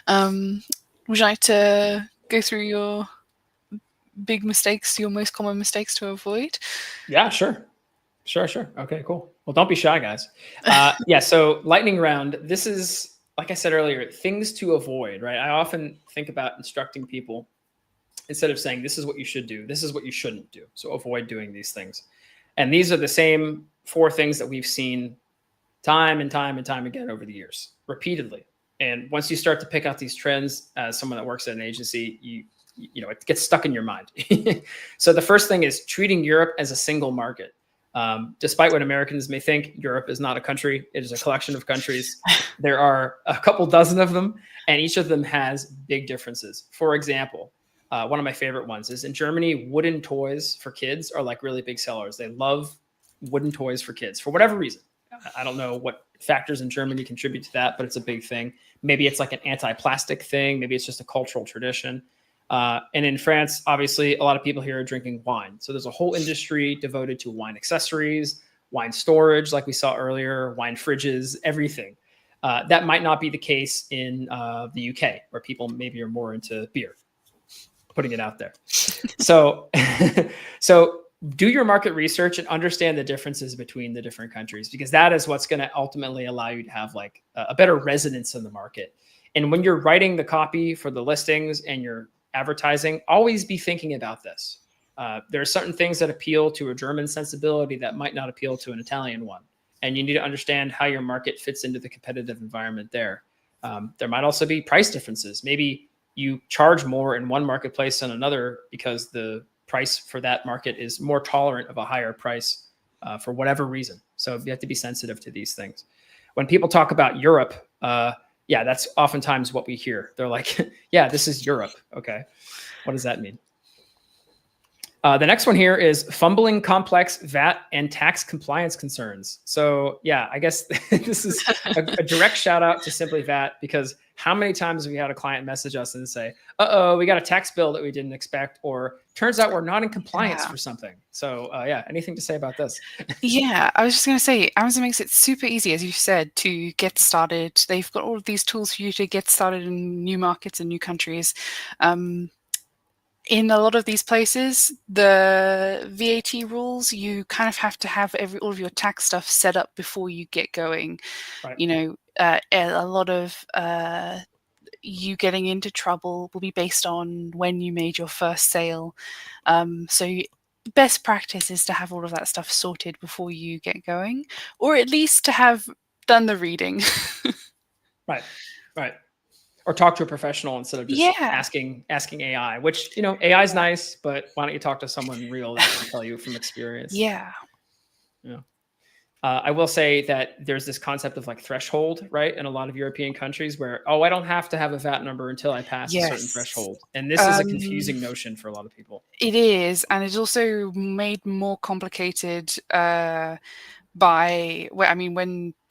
Would you like to go through your big mistakes, your most common mistakes to avoid? Yeah, sure. Sure. Okay, cool. Well, don't be shy, guys. Yeah, so lightning round. This is, like I said earlier, things to avoid, right? I often think about instructing people instead of saying, this is what you should do, this is what you shouldn't do. So avoid doing these things. And these are the same 4 things that we've seen time and time again over the years, repeatedly. And once you start to pick out these trends as someone that works at an agency, you know, it gets stuck in your mind. So the first thing is treating Europe as a single market. Despite what Americans may think, Europe is not a country. It is a collection of countries. There are a couple dozen of them, and each of them has big differences. For example, one of my favorite ones is in Germany, wooden toys for kids are like really big sellers. They love wooden toys for kids for whatever reason. I don't know what factors in Germany contribute to that, but it's a big thing. Maybe it's like an anti-plastic thing. Maybe it's just a cultural tradition. And in France, obviously, a lot of people here are drinking wine. So there's a whole industry devoted to wine accessories, wine storage, like we saw earlier, wine fridges, everything. That might not be the case in the UK, where people maybe are more into beer, putting it out there. So do your market research and understand the differences between the different countries, because that is what's going to ultimately allow you to have like a better resonance in the market. And when you're writing the copy for the listings and you're advertising, always be thinking about this. There are certain things that appeal to a German sensibility that might not appeal to an Italian one. And you need to understand how your market fits into the competitive environment there. There might also be price differences. Maybe you charge more in one marketplace than another because the price for that market is more tolerant of a higher price for whatever reason. So you have to be sensitive to these things. When people talk about Europe, yeah, that's oftentimes what we hear. They're like, yeah, this is Europe. Okay. What does that mean? The next one here is fumbling complex VAT and tax compliance concerns. So yeah, I guess this is a direct shout out to SimplyVAT, because how many times have we had a client message us and say, uh-oh, we got a tax bill that we didn't expect, or turns out we're not in compliance for something. So yeah, anything to say about this? Yeah, I was just going to say, Amazon makes it super easy, as you said, to get started. They've got all of these tools for you to get started in new markets and new countries. In a lot of these places, the VAT rules, you kind of have to have all of your tax stuff set up before you get going. Right. You know, a lot of you getting into trouble will be based on when you made your first sale. So best practice is to have all of that stuff sorted before you get going, or at least to have done the reading. Right. Or talk to a professional instead of just asking AI, which, you know, AI is nice, but why don't you talk to someone real that can tell you from experience? Yeah. I will say that there's this concept of like threshold, right? In a lot of European countries where, oh, I don't have to have a VAT number until I pass a certain threshold. And this is a confusing notion for a lot of people. It is. And it's also made more complicated when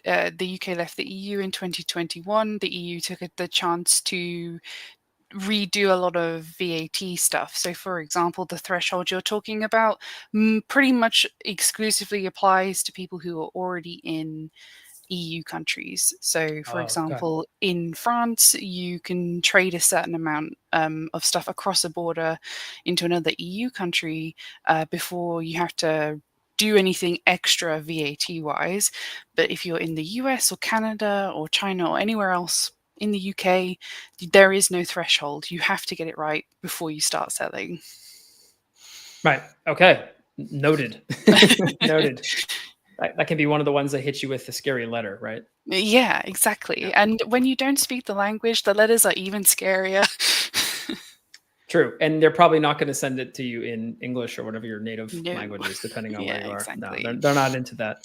the UK left the EU in 2021, the EU took the chance to redo a lot of VAT stuff. So, for example, the threshold you're talking about pretty much exclusively applies to people who are already in EU countries. So, for example, in France, you can trade a certain amount of stuff across a border into another EU country before you have to do anything extra VAT-wise. But if you're in the US or Canada or China or anywhere else in the UK, there is no threshold. You have to get it right before you start selling. Right. Okay. Noted. Noted. That can be one of the ones that hit you with the scary letter, right? Yeah, exactly. Yeah. And when you don't speak the language, the letters are even scarier. True. And they're probably not going to send it to you in English or whatever your native No. language is, depending on where Yeah, you are. exactly. No, they're not into that.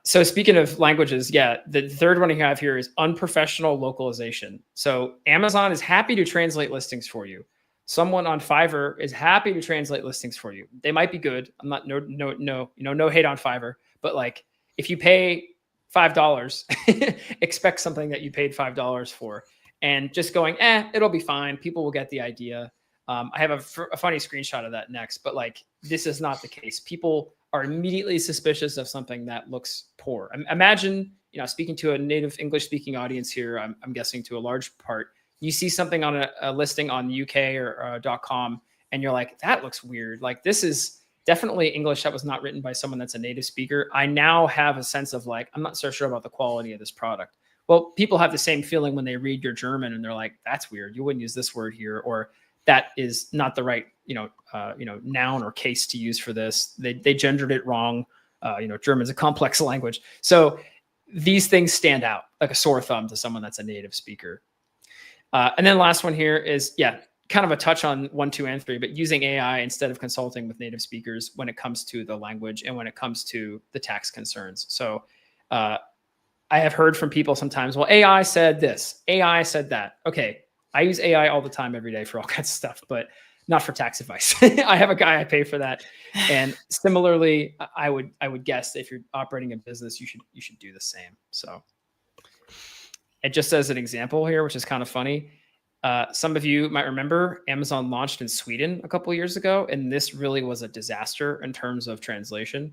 So speaking of languages, yeah, the third one you have here is unprofessional localization. So Amazon is happy to translate listings for you. Someone on Fiverr is happy to translate listings for you. They might be good. I'm not no hate on Fiverr, but like if you pay $5, expect something that you paid $5 for. And just going, it'll be fine. People will get the idea. I have a funny screenshot of that next, but like, this is not the case. People are immediately suspicious of something that looks poor. Imagine, speaking to a native English speaking audience here, I'm guessing to a large part, you see something on a listing on UK or .com, and you're like, that looks weird. Like, this is definitely English that was not written by someone that's a native speaker. I now have a sense of like, I'm not so sure about the quality of this product. Well, people have the same feeling when they read your German and they're like, that's weird. You wouldn't use this word here, or that is not the right, noun or case to use for this. They gendered it wrong. German's a complex language. So these things stand out like a sore thumb to someone that's a native speaker. And then last one here is, kind of a touch on 1, 2, and 3, but using AI instead of consulting with native speakers when it comes to the language and when it comes to the tax concerns. So, I have heard from people sometimes, well, AI said this, AI said that. Okay, I use AI all the time, every day for all kinds of stuff, but not for tax advice. I have a guy I pay for that. And similarly, I would guess that if you're operating a business, you should do the same. So, and just as an example here, which is kind of funny, some of you might remember Amazon launched in Sweden a couple of years ago, and this really was a disaster in terms of translation.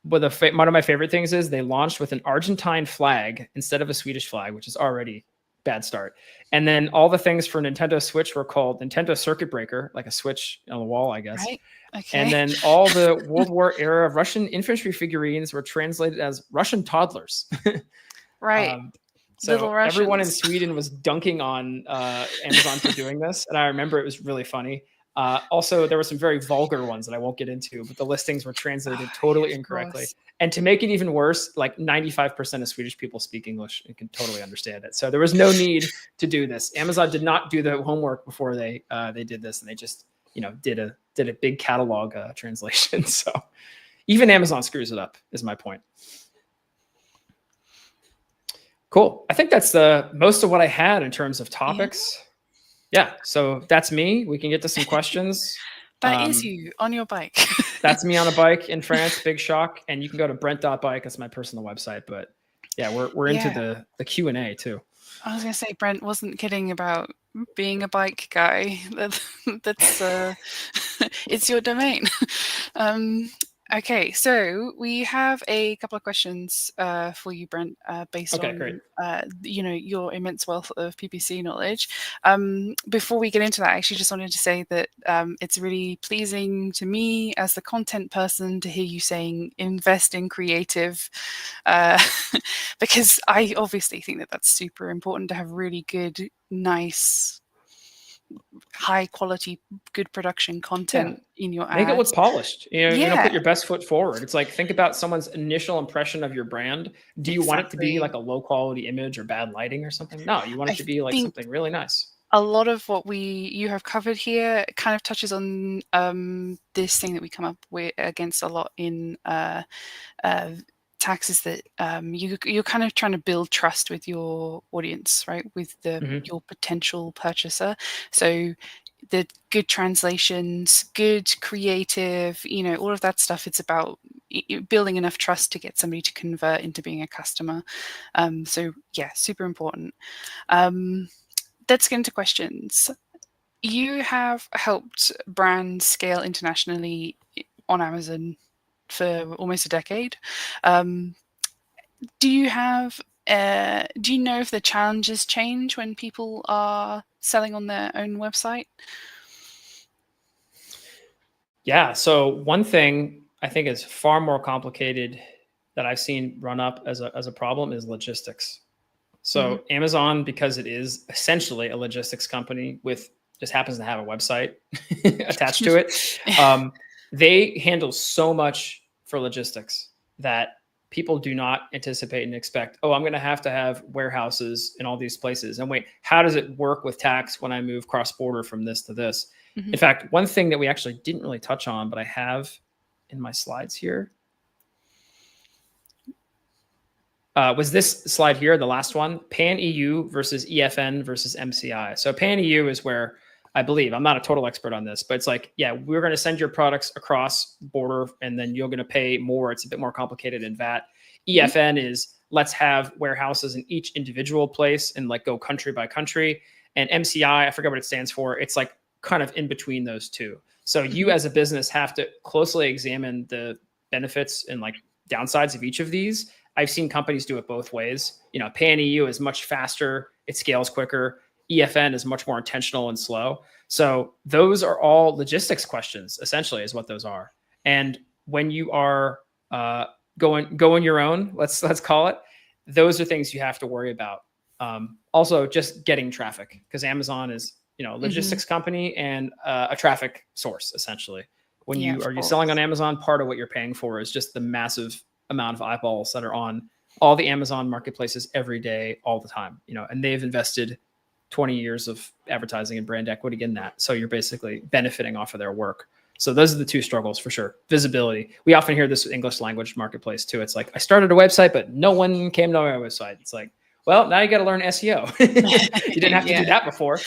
But one of my favorite things is they launched with an Argentine flag instead of a Swedish flag, which is already bad start. And then all the things for Nintendo Switch were called Nintendo Circuit Breaker, like a switch on the wall, I guess. Right. Okay. And then all the World War era Russian infantry figurines were translated as Russian toddlers. Right. So everyone in Sweden was dunking on Amazon for doing this. And I remember it was really funny. Also, there were some very vulgar ones that I won't get into, but the listings were translated totally incorrectly. And to make it even worse, like 95% of Swedish people speak English and can totally understand it. So there was no need to do this. Amazon did not do the homework before they did this, and they just did a big catalog translation. So even Amazon screws it up, is my point. Cool. I think that's most of what I had in terms of topics. Yeah, so that's me. We can get to some questions. That is you on your bike. That's me on a bike in France, big shock. And you can go to brent.bike. That's my personal website. But yeah, we're into the Q&A too. I was going to say, Brent wasn't kidding about being a bike guy. That's it's your domain. Okay, so we have a couple of questions for you, Brent, based on your immense wealth of PPC knowledge. Before we get into that, I actually just wanted to say that it's really pleasing to me as the content person to hear you saying invest in creative, because I obviously think that that's super important to have really good, nice, high quality, good production content in your ads. Make it look polished. Put your best foot forward. It's like, think about someone's initial impression of your brand. Do you want it to be like a low quality image or bad lighting or something? No, you want it to be like something really nice. A lot of what you have covered here kind of touches on this thing that we come up with against a lot in taxes, that you're kind of trying to build trust with your audience, right? With your potential purchaser. So the good translations, good creative, all of that stuff. It's about building enough trust to get somebody to convert into being a customer. So yeah, super important. Let's get into questions. You have helped brands scale internationally on Amazon for almost a decade. Do you know if the challenges change when people are selling on their own website? Yeah. So one thing I think is far more complicated that I've seen run up as a problem is logistics. So Amazon, because it is essentially a logistics company with just happens to have a website attached to it. they handle so much for logistics that people do not anticipate and expect, oh, I'm going to have warehouses in all these places. And wait, how does it work with tax when I move cross border from this to this? Mm-hmm. In fact, one thing that we actually didn't really touch on, but I have in my slides here, was this slide here, the last one, Pan EU versus EFN versus MCI. So Pan EU is where I believe, I'm not a total expert on this, but it's like, yeah, we're going to send your products across border and then you're going to pay more. It's a bit more complicated in VAT. EFN is let's have warehouses in each individual place and like go country by country. And MCI, I forget what it stands for. It's like kind of in between those two. So you as a business have to closely examine the benefits and like downsides of each of these. I've seen companies do it both ways. You know, Pan EU is much faster. It scales quicker. EFN is much more intentional and slow. So those are all logistics questions, essentially, is what those are. And when you are going your own, let's call it, those are things you have to worry about. Also, just getting traffic, because Amazon is, you know, a logistics company and a traffic source, essentially. When you are selling on Amazon, part of what you're paying for is just the massive amount of eyeballs that are on all the Amazon marketplaces every day, all the time, you know, and they've invested 20 years of advertising and brand equity in that. So you're basically benefiting off of their work. So those are the two struggles for sure. Visibility. We often hear this with English language marketplace too. It's like, I started a website, but no one came to my website. It's like, well, now you got to learn SEO. You didn't have to do that before.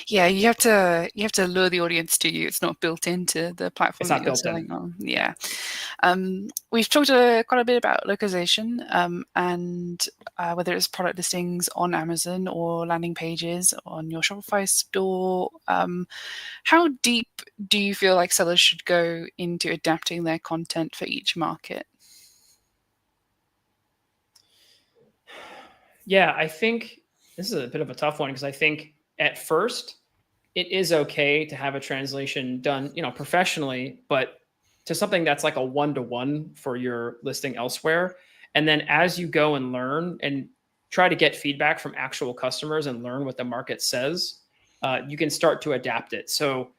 Yeah, you have to lure the audience to you. It's not built into the platform that you're selling on. Yeah. We've talked quite a bit about localization and whether it's product listings on Amazon or landing pages on your Shopify store. How deep do you feel like sellers should go into adapting their content for each market? Yeah, I think this is a bit of a tough one because I think at first it is okay to have a translation done, you know, professionally, but to something that's like a one-to-one for your listing elsewhere. And then as you go and learn and try to get feedback from actual customers and learn what the market says, you can start to adapt it. So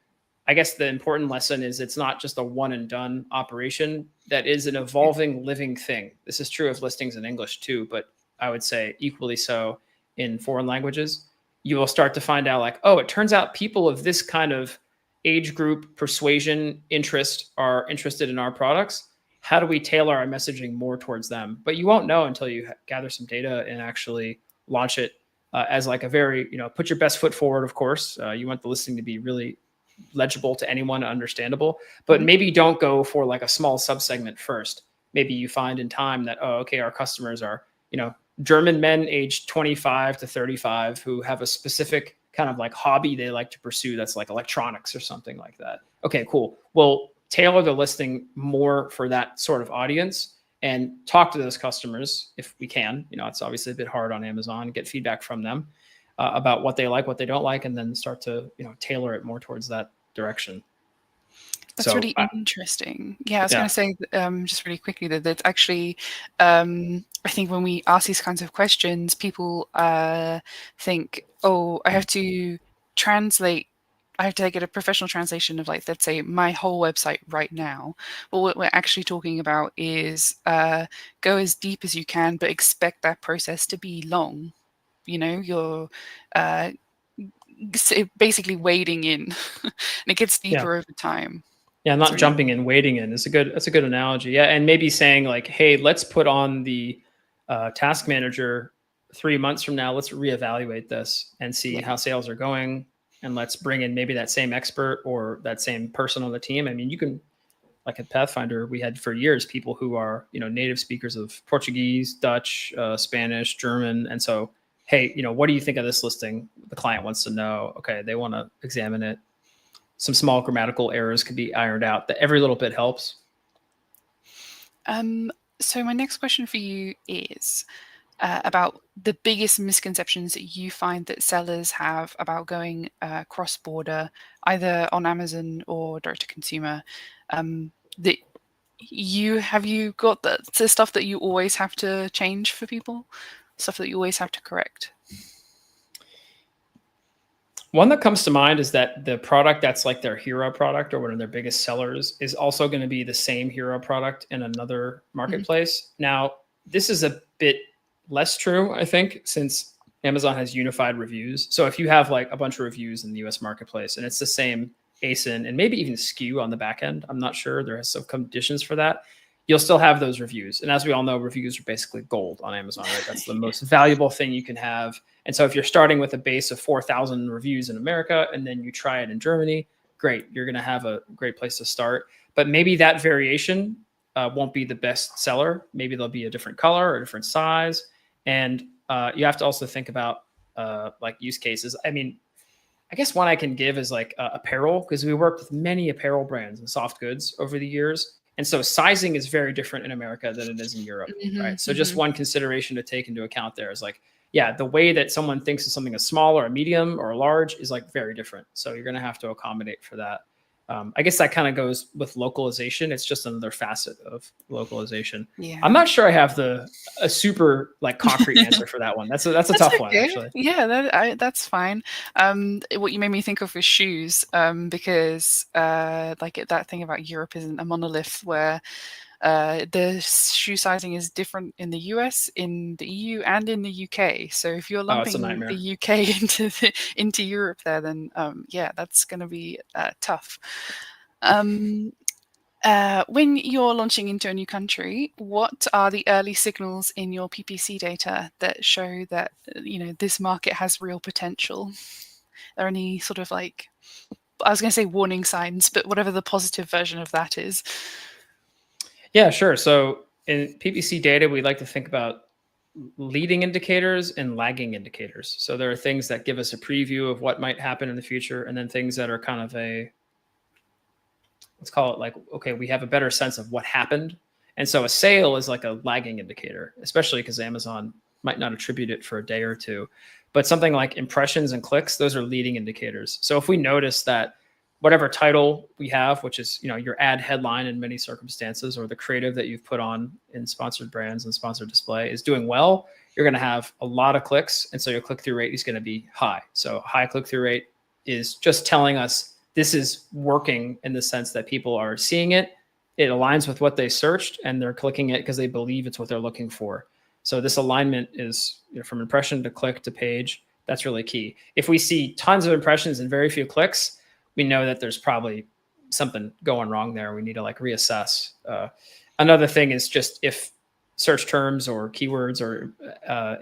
I guess the important lesson is it's not just a one and done operation. That is an evolving, living thing. This is true of listings in English too, but I would say equally so in foreign languages. You will start to find out like, oh, it turns out people of this kind of age group, persuasion, interest are interested in our products. How do we tailor our messaging more towards them? But you won't know until you gather some data and actually launch it as like a very, you know, put your best foot forward, of course. You want the listing to be really legible to anyone, understandable, but maybe don't go for like a small subsegment first. Maybe you find in time that, oh, okay, our customers are, you know, German men aged 25 to 35 who have a specific kind of like hobby they like to pursue that's like electronics or something like that. Okay, cool. We'll tailor the listing more for that sort of audience and talk to those customers if we can. You know, it's obviously a bit hard on Amazon, get feedback from them about what they like, what they don't like, and then start to, you know, tailor it more towards that direction. That's really interesting. Yeah, I was going to say just really quickly that actually, I think when we ask these kinds of questions, people think, oh, I have to translate. I have to get a professional translation of, like, let's say, my whole website right now. But what we're actually talking about is go as deep as you can, but expect that process to be long. You know, you're basically wading in, and it gets deeper over time. Yeah, not jumping in, wading in. That's a good analogy. Yeah, and maybe saying like, hey, let's put on the task manager 3 months from now. Let's reevaluate this and see how sales are going, and let's bring in maybe that same expert or that same person on the team. I mean, you can, like at Pathfinder, we had for years people who are, you know, native speakers of Portuguese, Dutch, Spanish, German, and so, hey, you know, what do you think of this listing? The client wants to know. Okay, they want to examine it. Some small grammatical errors could be ironed out. That every little bit helps. So my next question for you is about the biggest misconceptions that you find that sellers have about going cross-border, either on Amazon or direct to consumer. That have you got the stuff that you always have to change for people, stuff that you always have to correct? One that comes to mind is that the product that's like their hero product or one of their biggest sellers is also going to be the same hero product in another Mhm. marketplace. Now, this is a bit less true, I think, since Amazon has unified reviews. So if you have like a bunch of reviews in the US marketplace and it's the same ASIN and maybe even SKU on the back end, I'm not sure. There are some conditions for that. You'll still have those reviews. And as we all know, reviews are basically gold on Amazon, right? That's the most valuable thing you can have. And so if you're starting with a base of 4,000 reviews in America and then you try it in Germany, great. You're going to have a great place to start. But maybe that variation won't be the best seller. Maybe there'll be a different color or a different size. And you have to also think about like use cases. I mean, I guess one I can give is like apparel, because we worked with many apparel brands and soft goods over the years. And so sizing is very different in America than it is in Europe, Mhm, right? So just mhm. one consideration to take into account there is like, yeah, the way that someone thinks of something as small or a medium or a large is like very different. So you're going to have to accommodate for that. I guess that kind of goes with localization. It's just another facet of localization. I'm Yeah. not sure I have a super like concrete answer for that one. That's a That's tough one okay. actually. Yeah, that's fine. What you made me think of was shoes, because, like, that thing about Europe isn't a monolith where, the shoe sizing is different in the US, in the EU, and in the UK. So if you're Oh, it's a lumping the nightmare. UK into Europe there, then, yeah, that's gonna be, tough. Um, when you're launching into a new country, what are the early signals in your PPC data that show that, this market has real potential? Are there any sort of like, I was gonna say warning signs, but whatever the positive version of that is. Yeah, sure. So in PPC data, we like to think about leading indicators and lagging indicators. So there are things that give us a preview of what might happen in the future, and then things that are kind of let's call it like, okay, we have a better sense of what happened. And so a sale is like a lagging indicator, especially because Amazon might not attribute it for a day or two. But something like impressions and clicks, those are leading indicators. So if we notice that whatever title we have, which is your ad headline in many circumstances, or the creative that you've put on in sponsored brands and sponsored display is doing well, you're going to have a lot of clicks. And so your click-through rate is going to be high. So high click-through rate is just telling us this is working in the sense that people are seeing it. It aligns with what they searched and they're clicking it because they believe it's what they're looking for. So this alignment is from impression to click to page. That's really key. If we see tons of impressions and very few clicks, we know that there's probably something going wrong there. We need to like reassess. Another thing is just if search terms or keywords or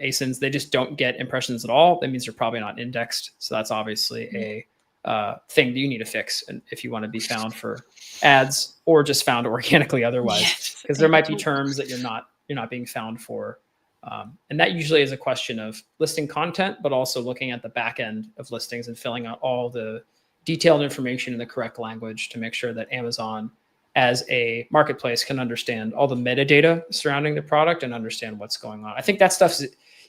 ASINs, they just don't get impressions at all. That means they're probably not indexed. So that's obviously a thing that you need to fix, and if you want to be found for ads or just found organically otherwise, Yes, because there might be in-talk. terms that you're not being found for, and that usually is a question of listing content, but also looking at the back end of listings and filling out all the detailed information in the correct language to make sure that Amazon as a marketplace can understand all the metadata surrounding the product and understand what's going on. I think that stuff's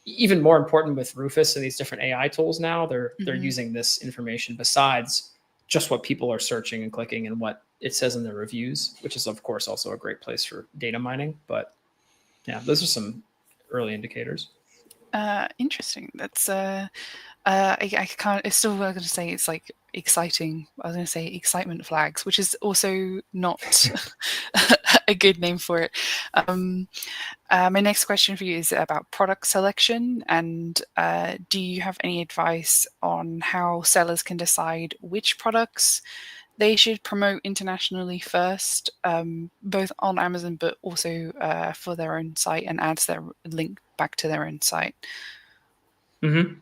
even more important with Rufus and these different AI tools now. They're Mhm. using this information besides just what people are searching and clicking and what it says in the reviews, which is of course also a great place for data mining. But yeah, those are some early indicators. Interesting. That's I can't. It's still going to say it's like exciting. I was going to say excitement flags, which is also not a good name for it. Um, my next question for you is about product selection, and do you have any advice on how sellers can decide which products they should promote internationally first, both on Amazon but also for their own site and adds their link back to their own site? Mm-hmm.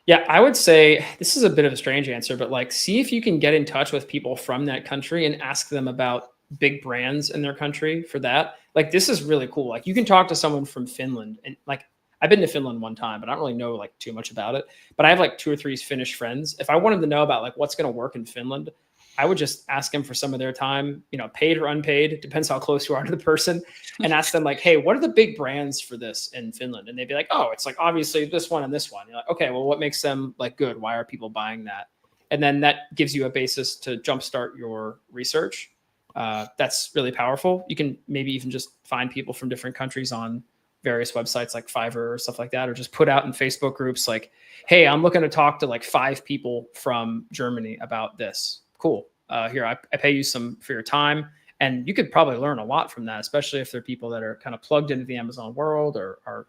Yeah, I would say this is a bit of a strange answer, but like see if you can get in touch with people from that country and ask them about big brands in their country for that. Like this is really cool. Like you can talk to someone from Finland and like I've been to Finland one time, but I don't really know like too much about it. But I have like 2 or 3 Finnish friends. If I wanted to know about like what's going to work in Finland, I would just ask them for some of their time, paid or unpaid, depends how close you are to the person, and ask them like, hey, what are the big brands for this in Finland? And they'd be like, oh, it's like obviously this one and this one. You're like, okay, well, what makes them like good? Why are people buying that? And then that gives you a basis to jumpstart your research. That's really powerful. You can maybe even just find people from different countries on various websites like Fiverr or stuff like that, or just put out in Facebook groups like, hey, I'm looking to talk to like 5 people from Germany about this. Cool. Here, I pay you some for your time. And you could probably learn a lot from that, especially if they're people that are kind of plugged into the Amazon world or are,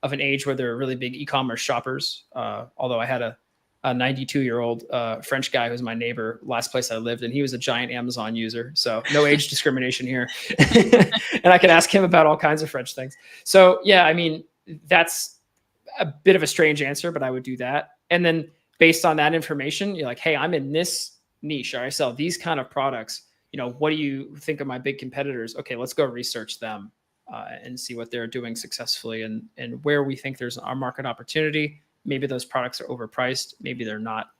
of an age where they're really big e-commerce shoppers. Although I had a 92-year-old French guy who was my neighbor last place I lived, and he was a giant Amazon user. So no age discrimination here. And I can ask him about all kinds of French things. So yeah, I mean, that's a bit of a strange answer, but I would do that. And then based on that information, you're like, hey, I'm in this niche, or I sell these kind of products. What do you think of my big competitors? Okay, let's go research them and see what they're doing successfully and where we think there's our market opportunity. Maybe those products are overpriced. Maybe they're not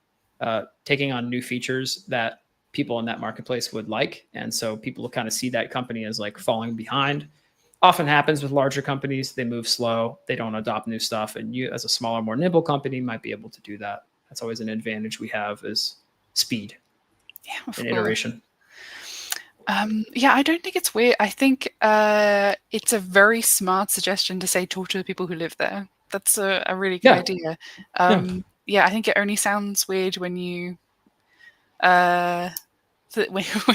taking on new features that people in that marketplace would like. And so people will kind of see that company as like falling behind. Often happens with larger companies. They move slow. They don't adopt new stuff. And you, as a smaller, more nimble company, might be able to do that. That's always an advantage we have, is speed and iteration. Yeah, I don't think it's weird. I think it's a very smart suggestion to say talk to the people who live there. That's a really good idea. Yeah, I think it only sounds weird when you when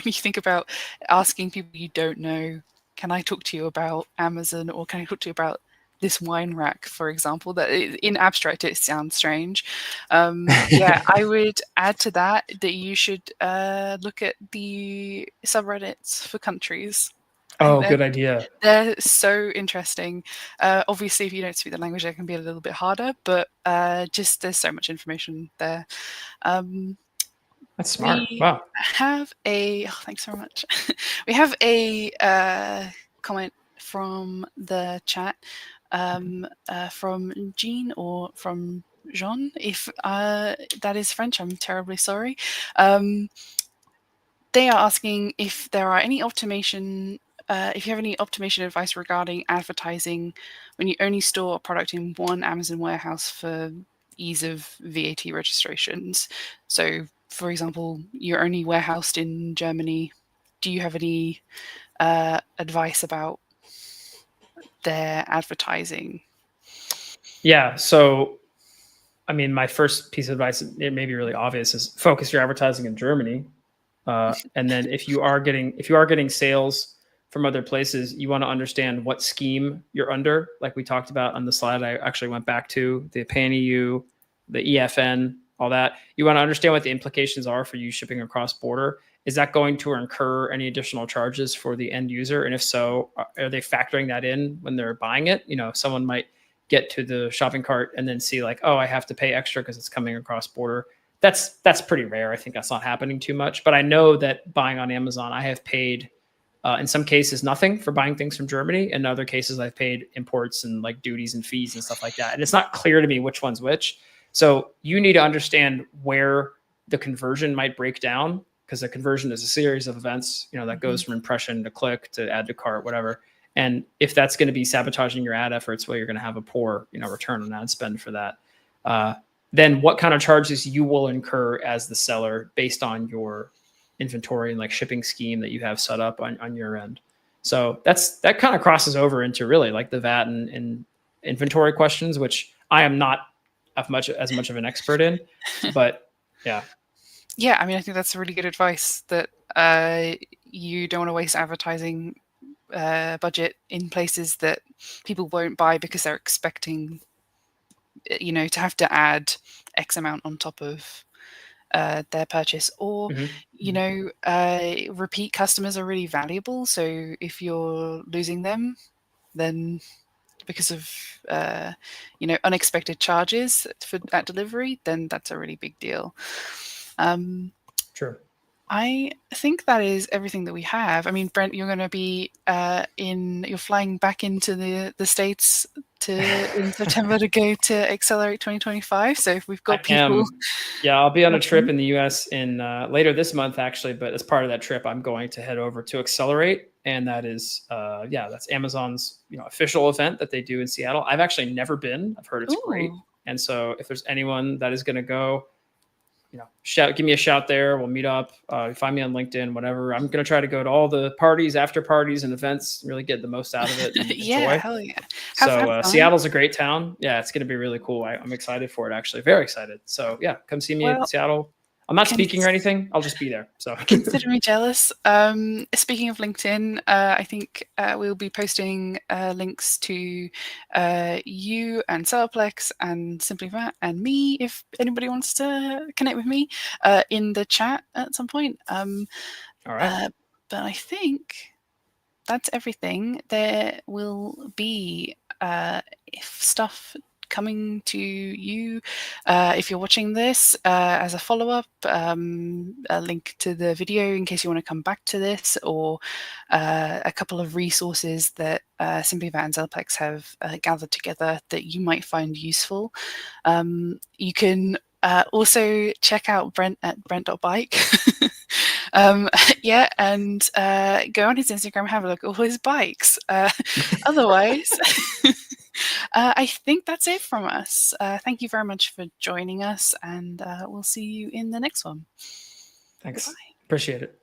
you think about asking people you don't know, can I talk to you about Amazon, or can I talk to you about this wine rack, for example? That in abstract it sounds strange. Yeah, I would add to that you should look at the subreddits for countries. Oh, good idea. They're so interesting. Obviously, if you don't speak the language, it can be a little bit harder, but just there's so much information there. That's smart. Wow. Have thanks very much. We have a comment from the chat from Jean or from Jean. If that is French, I'm terribly sorry. They are asking if there are any automation. If you have any automation advice regarding advertising when you only store a product in one Amazon warehouse for ease of VAT registrations. So, for example, you're only warehoused in Germany. Do you have any advice about their advertising? Yeah. So, I mean, my first piece of advice, it may be really obvious, is focus your advertising in Germany. And then if you are getting sales from other places, you want to understand what scheme you're under. Like we talked about on the slide, I actually went back to the Pan-EU, the EFN, all that. You want to understand what the implications are for you shipping across border. Is that going to incur any additional charges for the end user? And if so, are they factoring that in when they're buying it? Someone might get to the shopping cart and then see like, oh, I have to pay extra because it's coming across border. That's pretty rare. I think that's not happening too much. But I know that buying on Amazon, I have paid in some cases nothing for buying things from Germany. In other cases, I've paid imports and like duties and fees and stuff like that. And it's not clear to me which one's which. So you need to understand where the conversion might break down, because the conversion is a series of events, that goes from impression to click to add to cart, whatever. And if that's going to be sabotaging your ad efforts, well, you're going to have a poor, return on ad spend for that. Then what kind of charges you will incur as the seller based on your inventory and like shipping scheme that you have set up on your end. So that kind of crosses over into really like the VAT and inventory questions, which I am not as much of an expert in, but yeah. Yeah, I mean, I think that's really good advice, that you don't want to waste advertising budget in places that people won't buy because they're expecting, to have to add X amount on top of their purchase, or repeat customers are really valuable. So if you're losing them, then because of unexpected charges for that delivery, then that's a really big deal. True. I think that is everything that we have. I mean, Brent, you're going to be you're flying back into the States in September to go to Accelerate 2025. So if we've got people. Yeah, I'll be on a trip in the US in later this month, actually. But as part of that trip, I'm going to head over to Accelerate. And that is, that's Amazon's official event that they do in Seattle. I've actually never been. I've heard it's great. And so if there's anyone that is going to go, give me a shout there. We'll meet up. Find me on LinkedIn, whatever. I'm going to try to go to all the parties, after parties, and events, really get the most out of it and Yeah, enjoy. hell yeah. So Have fun. Seattle's a great town. Yeah, it's going to be really cool. I'm excited for it, actually. Very excited. So yeah, come see me in Seattle. I'm not speaking or anything. I'll just be there. So consider me jealous. Speaking of LinkedIn, I think we'll be posting links to you and Cellarplex and SimplyVAT and me, if anybody wants to connect with me, in the chat at some point. all right. But I think that's everything. There will be stuff coming to you if you're watching this as a follow-up, a link to the video in case you want to come back to this, or a couple of resources that SimplyVAT and Cellarplex have gathered together that you might find useful. You can also check out Brent at brent.bike. Yeah, and go on his Instagram, have a look at all his bikes. Otherwise, I think that's it from us. Thank you very much for joining us, and we'll see you in the next one. Thanks. Goodbye. Appreciate it.